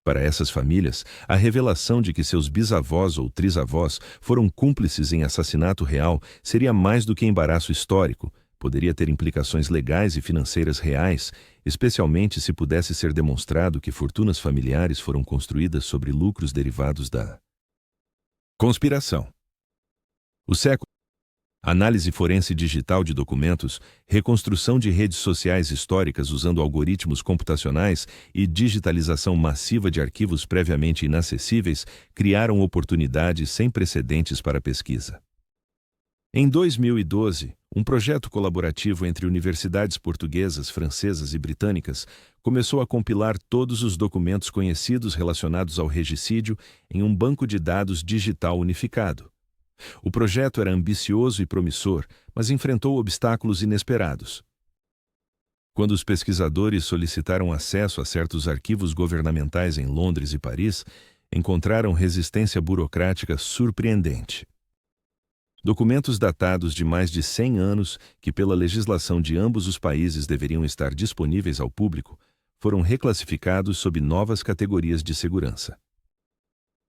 Para essas famílias, a revelação de que seus bisavós ou trisavós foram cúmplices em assassinato real seria mais do que embaraço histórico, poderia ter implicações legais e financeiras reais, especialmente se pudesse ser demonstrado que fortunas familiares foram construídas sobre lucros derivados da conspiração. O século. Análise forense digital de documentos, reconstrução de redes sociais históricas usando algoritmos computacionais e digitalização massiva de arquivos previamente inacessíveis criaram oportunidades sem precedentes para a pesquisa. Em 2012, um projeto colaborativo entre universidades portuguesas, francesas e britânicas começou a compilar todos os documentos conhecidos relacionados ao regicídio em um banco de dados digital unificado. O projeto era ambicioso e promissor, mas enfrentou obstáculos inesperados. Quando os pesquisadores solicitaram acesso a certos arquivos governamentais em Londres e Paris, encontraram resistência burocrática surpreendente. Documentos datados de mais de 100 anos, que pela legislação de ambos os países deveriam estar disponíveis ao público, foram reclassificados sob novas categorias de segurança.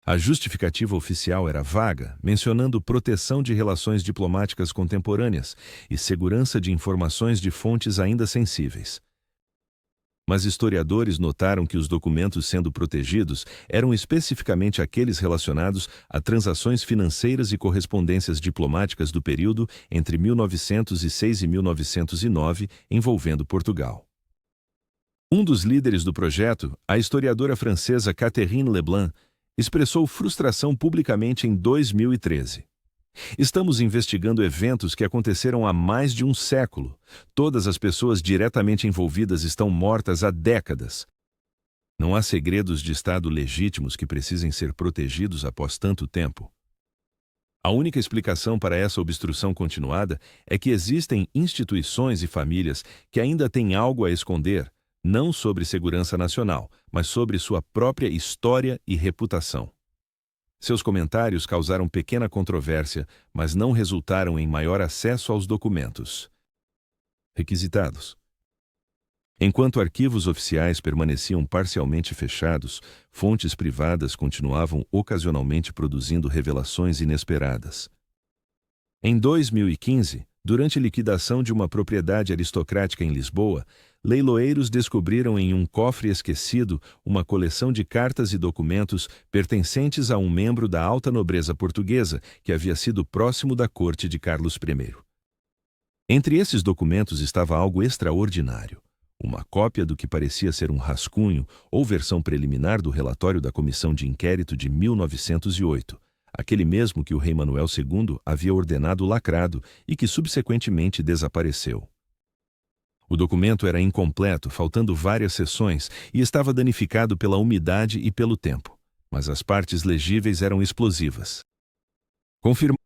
A justificativa oficial era vaga, mencionando proteção de relações diplomáticas contemporâneas e segurança de informações de fontes ainda sensíveis. Mas historiadores notaram que os documentos sendo protegidos eram especificamente aqueles relacionados a transações financeiras e correspondências diplomáticas do período entre 1906 e 1909, envolvendo Portugal. Um dos líderes do projeto, a historiadora francesa Catherine Leblanc, expressou frustração publicamente em 2013. Estamos investigando eventos que aconteceram há mais de um século. Todas as pessoas diretamente envolvidas estão mortas há décadas. Não há segredos de Estado legítimos que precisem ser protegidos após tanto tempo. A única explicação para essa obstrução continuada é que existem instituições e famílias que ainda têm algo a esconder, não sobre segurança nacional, mas sobre sua própria história e reputação. Seus comentários causaram pequena controvérsia, mas não resultaram em maior acesso aos documentos requisitados. Enquanto arquivos oficiais permaneciam parcialmente fechados, fontes privadas continuavam ocasionalmente produzindo revelações inesperadas. Em 2015, durante a liquidação de uma propriedade aristocrática em Lisboa, leiloeiros descobriram em um cofre esquecido uma coleção de cartas e documentos pertencentes a um membro da alta nobreza portuguesa que havia sido próximo da corte de Carlos I. Entre esses documentos estava algo extraordinário: uma cópia do que parecia ser um rascunho ou versão preliminar do relatório da Comissão de Inquérito de 1908, aquele mesmo que o rei Manuel II havia ordenado lacrado e que subsequentemente desapareceu. O documento era incompleto, faltando várias seções, e estava danificado pela umidade e pelo tempo. mas as partes legíveis eram explosivas. Confirmado.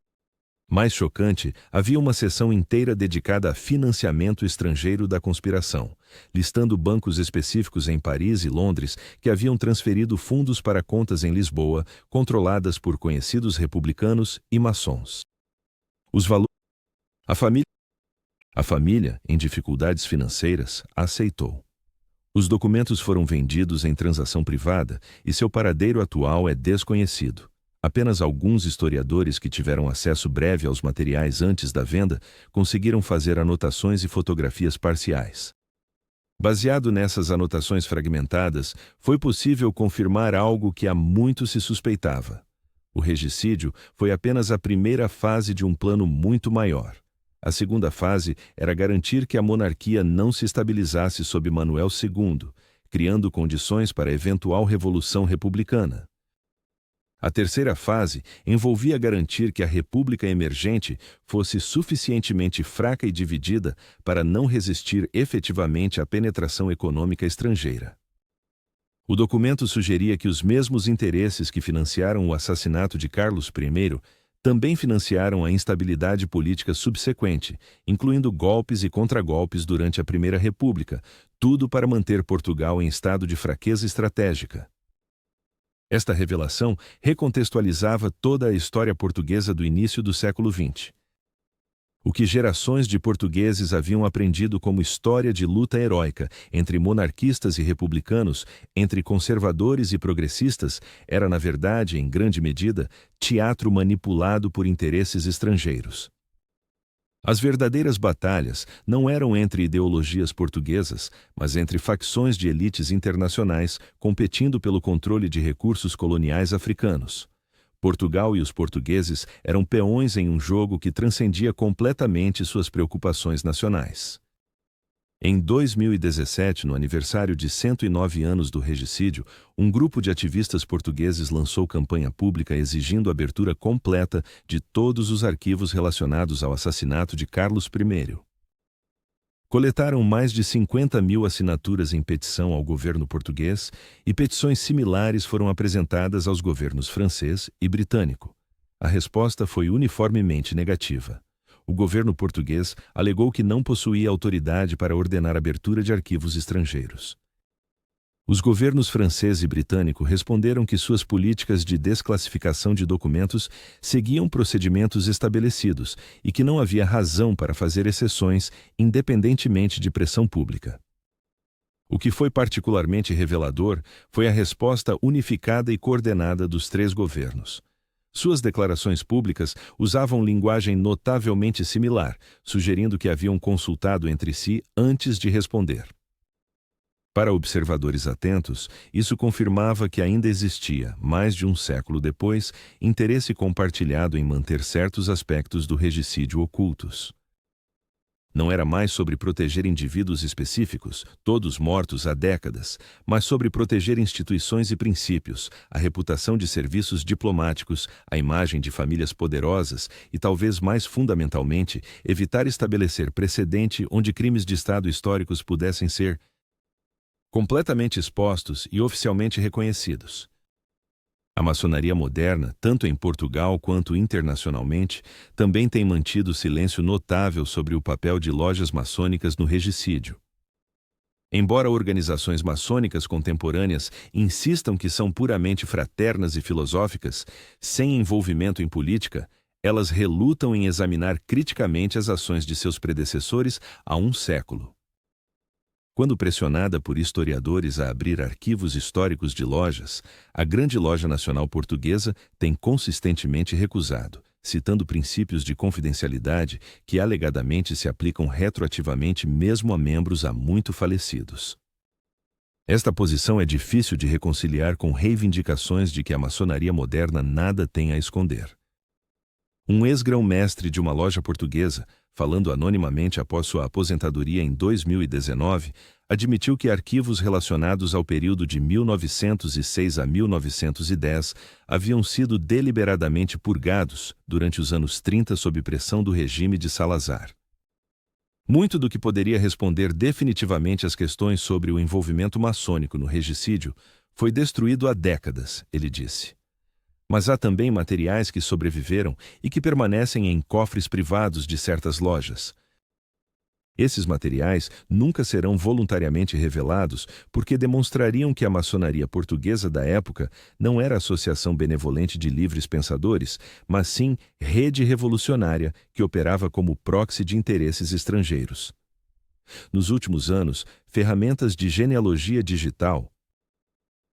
Mais chocante, havia uma seção inteira dedicada a financiamento estrangeiro da conspiração, listando bancos específicos em Paris e Londres que haviam transferido fundos para contas em Lisboa, controladas por conhecidos republicanos e maçons. Os valores. A família, em dificuldades financeiras, aceitou. Os documentos foram vendidos em transação privada e seu paradeiro atual é desconhecido. Apenas alguns historiadores que tiveram acesso breve aos materiais antes da venda conseguiram fazer anotações e fotografias parciais. Baseado nessas anotações fragmentadas, foi possível confirmar algo que há muito se suspeitava. O regicídio foi apenas a primeira fase de um plano muito maior. A segunda fase era garantir que a monarquia não se estabilizasse sob Manuel II, criando condições para a eventual revolução republicana. A terceira fase envolvia garantir que a república emergente fosse suficientemente fraca e dividida para não resistir efetivamente à penetração econômica estrangeira. O documento sugeria que os mesmos interesses que financiaram o assassinato de Carlos I também financiaram a instabilidade política subsequente, incluindo golpes e contragolpes durante a Primeira República, tudo para manter Portugal em estado de fraqueza estratégica. Esta revelação recontextualizava toda a história portuguesa do início do século XX. O que gerações de portugueses haviam aprendido como história de luta heróica entre monarquistas e republicanos, entre conservadores e progressistas, era, na verdade, em grande medida, teatro manipulado por interesses estrangeiros. As verdadeiras batalhas não eram entre ideologias portuguesas, mas entre facções de elites internacionais competindo pelo controle de recursos coloniais africanos. Portugal e os portugueses eram peões em um jogo que transcendia completamente suas preocupações nacionais. Em 2017, no aniversário de 109 anos do regicídio, um grupo de ativistas portugueses lançou campanha pública exigindo a abertura completa de todos os arquivos relacionados ao assassinato de Carlos I. Coletaram mais de 50.000 assinaturas em petição ao governo português e petições similares foram apresentadas aos governos francês e britânico. A resposta foi uniformemente negativa. O governo português alegou que não possuía autoridade para ordenar a abertura de arquivos estrangeiros. Os governos francês e britânico responderam que suas políticas de desclassificação de documentos seguiam procedimentos estabelecidos e que não havia razão para fazer exceções, independentemente de pressão pública. O que foi particularmente revelador foi a resposta unificada e coordenada dos três governos. Suas declarações públicas usavam linguagem notavelmente similar, sugerindo que haviam consultado entre si antes de responder. Para observadores atentos, isso confirmava que ainda existia, mais de um século depois, interesse compartilhado em manter certos aspectos do regicídio ocultos. Não era mais sobre proteger indivíduos específicos, todos mortos há décadas, mas sobre proteger instituições e princípios, a reputação de serviços diplomáticos, a imagem de famílias poderosas e, talvez mais fundamentalmente, evitar estabelecer precedente onde crimes de Estado históricos pudessem ser completamente expostos e oficialmente reconhecidos. A maçonaria moderna, tanto em Portugal quanto internacionalmente, também tem mantido silêncio notável sobre o papel de lojas maçônicas no regicídio. Embora organizações maçônicas contemporâneas insistam que são puramente fraternas e filosóficas, sem envolvimento em política, elas relutam em examinar criticamente as ações de seus predecessores há um século. Quando pressionada por historiadores a abrir arquivos históricos de lojas, a Grande Loja Nacional Portuguesa tem consistentemente recusado, citando princípios de confidencialidade que alegadamente se aplicam retroativamente mesmo a membros há muito falecidos. Esta posição é difícil de reconciliar com reivindicações de que a maçonaria moderna nada tem a esconder. Um ex-grão-mestre de uma loja portuguesa, falando anonimamente após sua aposentadoria em 2019, admitiu que arquivos relacionados ao período de 1906 a 1910 haviam sido deliberadamente purgados durante os anos 30 sob pressão do regime de Salazar. Muito do que poderia responder definitivamente às questões sobre o envolvimento maçônico no regicídio Foi destruído há décadas, ele disse. Mas há também materiais que sobreviveram e que permanecem em cofres privados de certas lojas. Esses materiais nunca serão voluntariamente revelados porque demonstrariam que a maçonaria portuguesa da época não era associação benevolente de livres pensadores, mas sim rede revolucionária que operava como proxy de interesses estrangeiros. Nos últimos anos, ferramentas de genealogia digital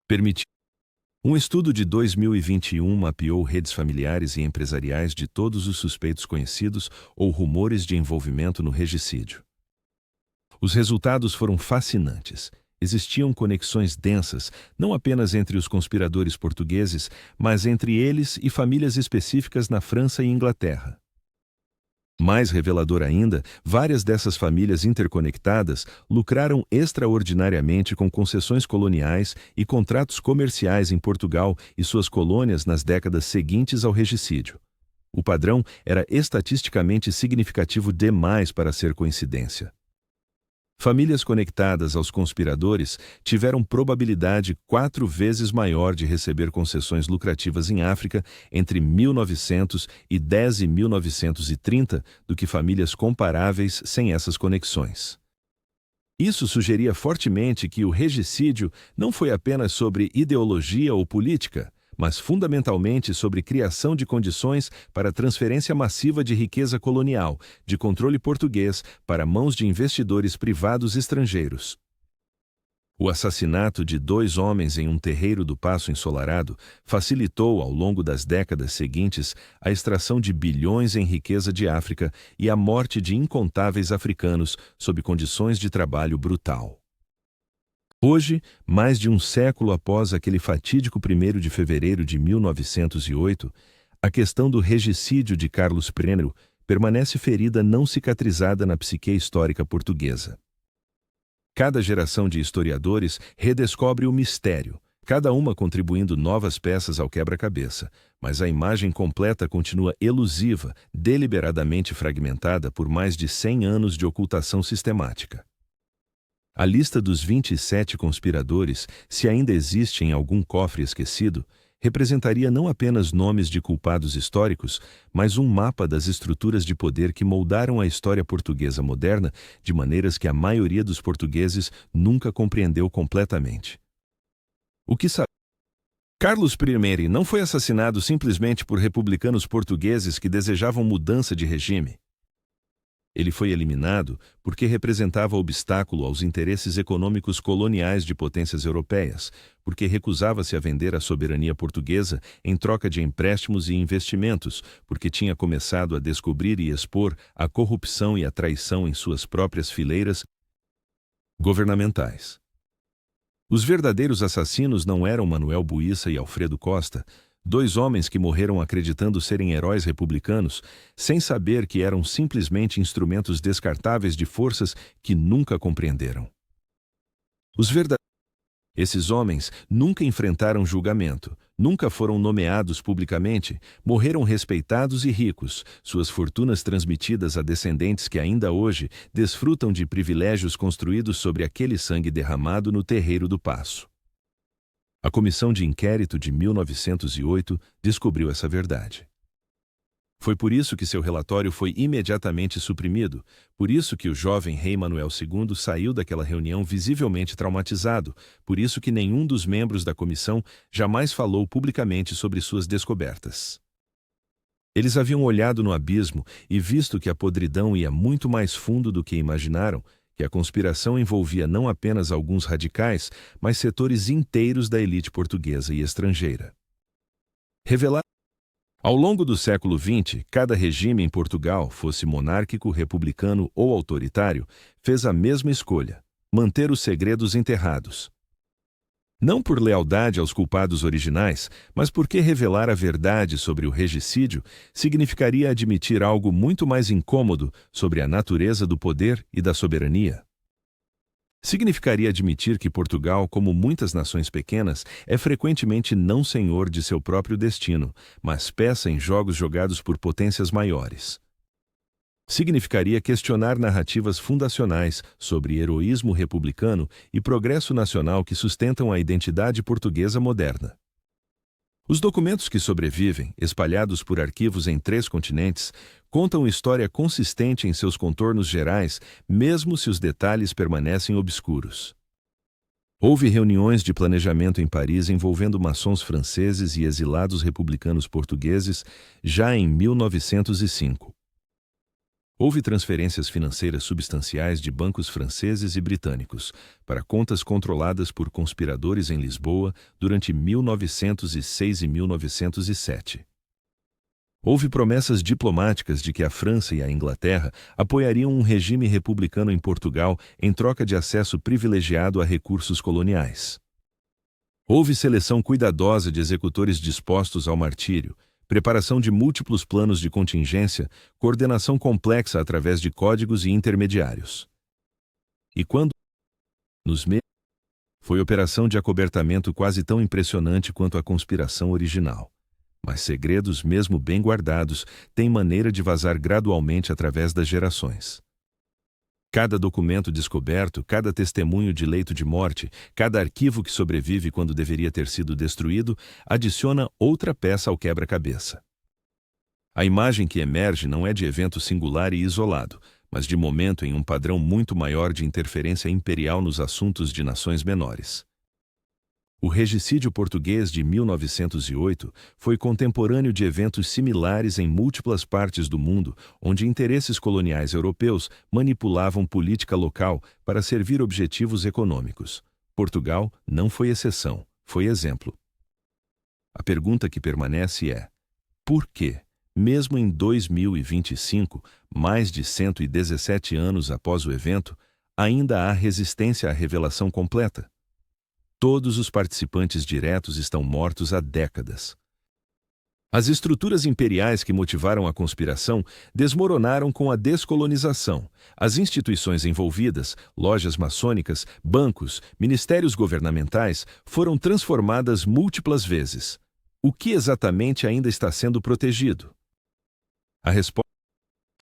permitiram. Um estudo de 2021 mapeou redes familiares e empresariais de todos os suspeitos conhecidos ou rumores de envolvimento no regicídio. Os resultados foram fascinantes. Existiam conexões densas, não apenas entre os conspiradores portugueses, mas entre eles e famílias específicas na França e Inglaterra. Mais revelador ainda, várias dessas famílias interconectadas lucraram extraordinariamente com concessões coloniais e contratos comerciais em Portugal e suas colônias nas décadas seguintes ao regicídio. O padrão era estatisticamente significativo demais para ser coincidência. Famílias conectadas aos conspiradores tiveram probabilidade 4 vezes maior de receber concessões lucrativas em África entre 1910 e 1930 do que famílias comparáveis sem essas conexões. Isso sugeria fortemente que o regicídio não foi apenas sobre ideologia ou política, mas fundamentalmente sobre criação de condições para transferência massiva de riqueza colonial, de controle português, para mãos de investidores privados estrangeiros. O assassinato de 2 homens em um terreiro do Paço Ensolarado facilitou, ao longo das décadas seguintes, a extração de bilhões em riqueza de África e a morte de incontáveis africanos sob condições de trabalho brutal. Hoje, mais de um século após aquele fatídico 1º de fevereiro de 1908, a questão do regicídio de Carlos I permanece ferida não cicatrizada na psique histórica portuguesa. Cada geração de historiadores redescobre o mistério, cada uma contribuindo novas peças ao quebra-cabeça, mas a imagem completa continua elusiva, deliberadamente fragmentada por mais de 100 anos de ocultação sistemática. A lista dos 27 conspiradores, se ainda existe em algum cofre esquecido, representaria não apenas nomes de culpados históricos, mas um mapa das estruturas de poder que moldaram a história portuguesa moderna de maneiras que a maioria dos portugueses nunca compreendeu completamente. O que sabe? Carlos I não foi assassinado simplesmente por republicanos portugueses que desejavam mudança de regime. Ele foi eliminado porque representava obstáculo aos interesses econômicos coloniais de potências europeias, porque recusava-se a vender a soberania portuguesa em troca de empréstimos e investimentos, porque tinha começado a descobrir e expor a corrupção e a traição em suas próprias fileiras governamentais. Os verdadeiros assassinos não eram Manuel Buissa e Alfredo Costa, 2 homens que morreram acreditando serem heróis republicanos, sem saber que eram simplesmente instrumentos descartáveis de forças que nunca compreenderam. Esses homens nunca enfrentaram julgamento, nunca foram nomeados publicamente, morreram respeitados e ricos, suas fortunas transmitidas a descendentes que ainda hoje desfrutam de privilégios construídos sobre aquele sangue derramado no terreiro do Paço. A Comissão de Inquérito de 1908 descobriu essa verdade. Foi por isso que seu relatório foi imediatamente suprimido, por isso que o jovem rei Manuel II saiu daquela reunião visivelmente traumatizado, por isso que nenhum dos membros da comissão jamais falou publicamente sobre suas descobertas. Eles haviam olhado no abismo e visto que a podridão ia muito mais fundo do que imaginaram, que a conspiração envolvia não apenas alguns radicais, mas setores inteiros da elite portuguesa e estrangeira. Ao longo do século XX, cada regime em Portugal, fosse monárquico, republicano ou autoritário, fez a mesma escolha: manter os segredos enterrados. Não por lealdade aos culpados originais, mas porque revelar a verdade sobre o regicídio significaria admitir algo muito mais incômodo sobre a natureza do poder e da soberania. Significaria admitir que Portugal, como muitas nações pequenas, é frequentemente não senhor de seu próprio destino, mas peça em jogos jogados por potências maiores. Significaria questionar narrativas fundacionais sobre heroísmo republicano e progresso nacional que sustentam a identidade portuguesa moderna. Os documentos que sobrevivem, espalhados por arquivos em 3 continentes, contam história consistente em seus contornos gerais, mesmo se os detalhes permanecem obscuros. Houve reuniões de planejamento em Paris envolvendo maçons franceses e exilados republicanos portugueses já em 1905. Houve transferências financeiras substanciais de bancos franceses e britânicos para contas controladas por conspiradores em Lisboa durante 1906 e 1907. Houve promessas diplomáticas de que a França e a Inglaterra apoiariam um regime republicano em Portugal em troca de acesso privilegiado a recursos coloniais. Houve seleção cuidadosa de executores dispostos ao martírio, preparação de múltiplos planos de contingência, coordenação complexa através de códigos e intermediários. E quando nos meses, foi operação de acobertamento quase tão impressionante quanto a conspiração original. Mas segredos, mesmo bem guardados, têm maneira de vazar gradualmente através das gerações. Cada documento descoberto, cada testemunho de leito de morte, cada arquivo que sobrevive quando deveria ter sido destruído, adiciona outra peça ao quebra-cabeça. A imagem que emerge não é de evento singular e isolado, mas de momento em um padrão muito maior de interferência imperial nos assuntos de nações menores. O regicídio português de 1908 foi contemporâneo de eventos similares em múltiplas partes do mundo, onde interesses coloniais europeus manipulavam política local para servir objetivos econômicos. Portugal não foi exceção, foi exemplo. A pergunta que permanece é: por que, mesmo em 2025, mais de 117 anos após o evento, ainda há resistência à revelação completa? Todos os participantes diretos estão mortos há décadas. As estruturas imperiais que motivaram a conspiração desmoronaram com a descolonização. As instituições envolvidas, lojas maçônicas, bancos, ministérios governamentais, foram transformadas múltiplas vezes. O que exatamente ainda está sendo protegido? A resposta: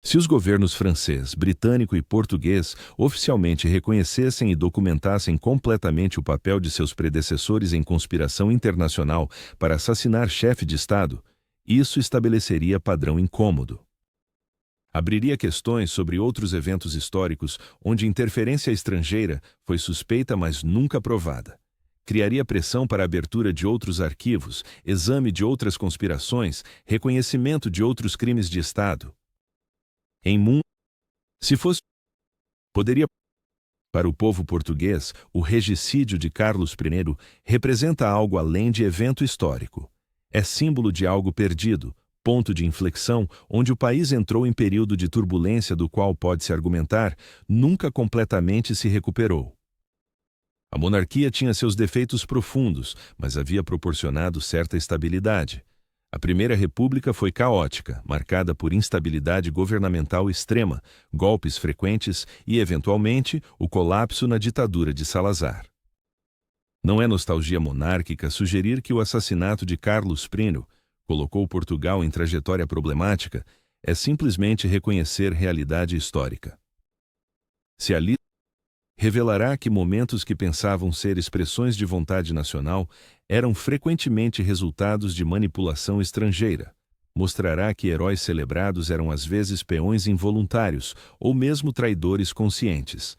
se os governos francês, britânico e português oficialmente reconhecessem e documentassem completamente o papel de seus predecessores em conspiração internacional para assassinar chefe de Estado, isso estabeleceria padrão incômodo. Abriria questões sobre outros eventos históricos onde interferência estrangeira foi suspeita, mas nunca provada. Criaria pressão para a abertura de outros arquivos, exame de outras conspirações, reconhecimento de outros crimes de Estado. Em mundo, se fosse, poderia. Para o povo português, o regicídio de Carlos I representa algo além de evento histórico. É símbolo de algo perdido, ponto de inflexão onde o país entrou em período de turbulência do qual pode-se argumentar, nunca completamente se recuperou. A monarquia tinha seus defeitos profundos, mas havia proporcionado certa estabilidade. A Primeira República foi caótica, marcada por instabilidade governamental extrema, golpes frequentes e, eventualmente, o colapso na ditadura de Salazar. Não é nostalgia monárquica sugerir que o assassinato de Carlos I colocou Portugal em trajetória problemática, é simplesmente reconhecer realidade histórica. Se ali revelará que momentos que pensavam ser expressões de vontade nacional eram frequentemente resultados de manipulação estrangeira. Mostrará que heróis celebrados eram às vezes peões involuntários ou mesmo traidores conscientes.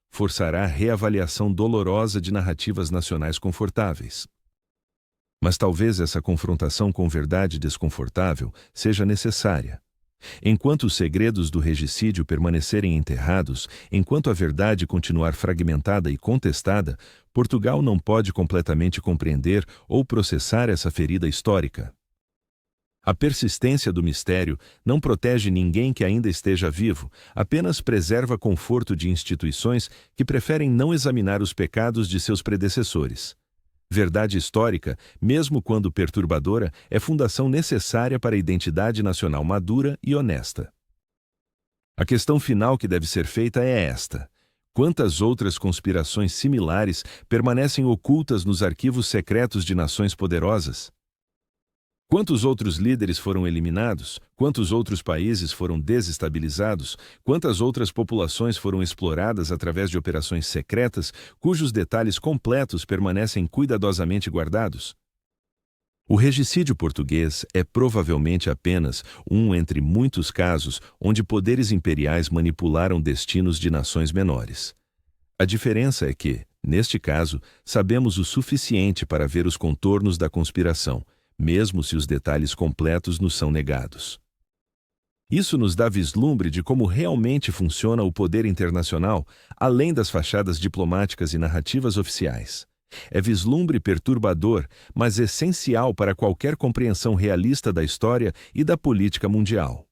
Forçará reavaliação dolorosa de narrativas nacionais confortáveis. Mas talvez essa confrontação com verdade desconfortável seja necessária. Enquanto os segredos do regicídio permanecerem enterrados, enquanto a verdade continuar fragmentada e contestada, Portugal não pode completamente compreender ou processar essa ferida histórica. A persistência do mistério não protege ninguém que ainda esteja vivo, apenas preserva conforto de instituições que preferem não examinar os pecados de seus predecessores. Verdade histórica, mesmo quando perturbadora, é fundação necessária para a identidade nacional madura e honesta. A questão final que deve ser feita é esta: quantas outras conspirações similares permanecem ocultas nos arquivos secretos de nações poderosas? Quantos outros líderes foram eliminados? Quantos outros países foram desestabilizados? Quantas outras populações foram exploradas através de operações secretas, cujos detalhes completos permanecem cuidadosamente guardados? O regicídio português é provavelmente apenas um entre muitos casos onde poderes imperiais manipularam destinos de nações menores. A diferença é que, neste caso, sabemos o suficiente para ver os contornos da conspiração, mesmo se os detalhes completos nos são negados. Isso nos dá vislumbre de como realmente funciona o poder internacional, além das fachadas diplomáticas e narrativas oficiais. É vislumbre perturbador, mas essencial para qualquer compreensão realista da história e da política mundial.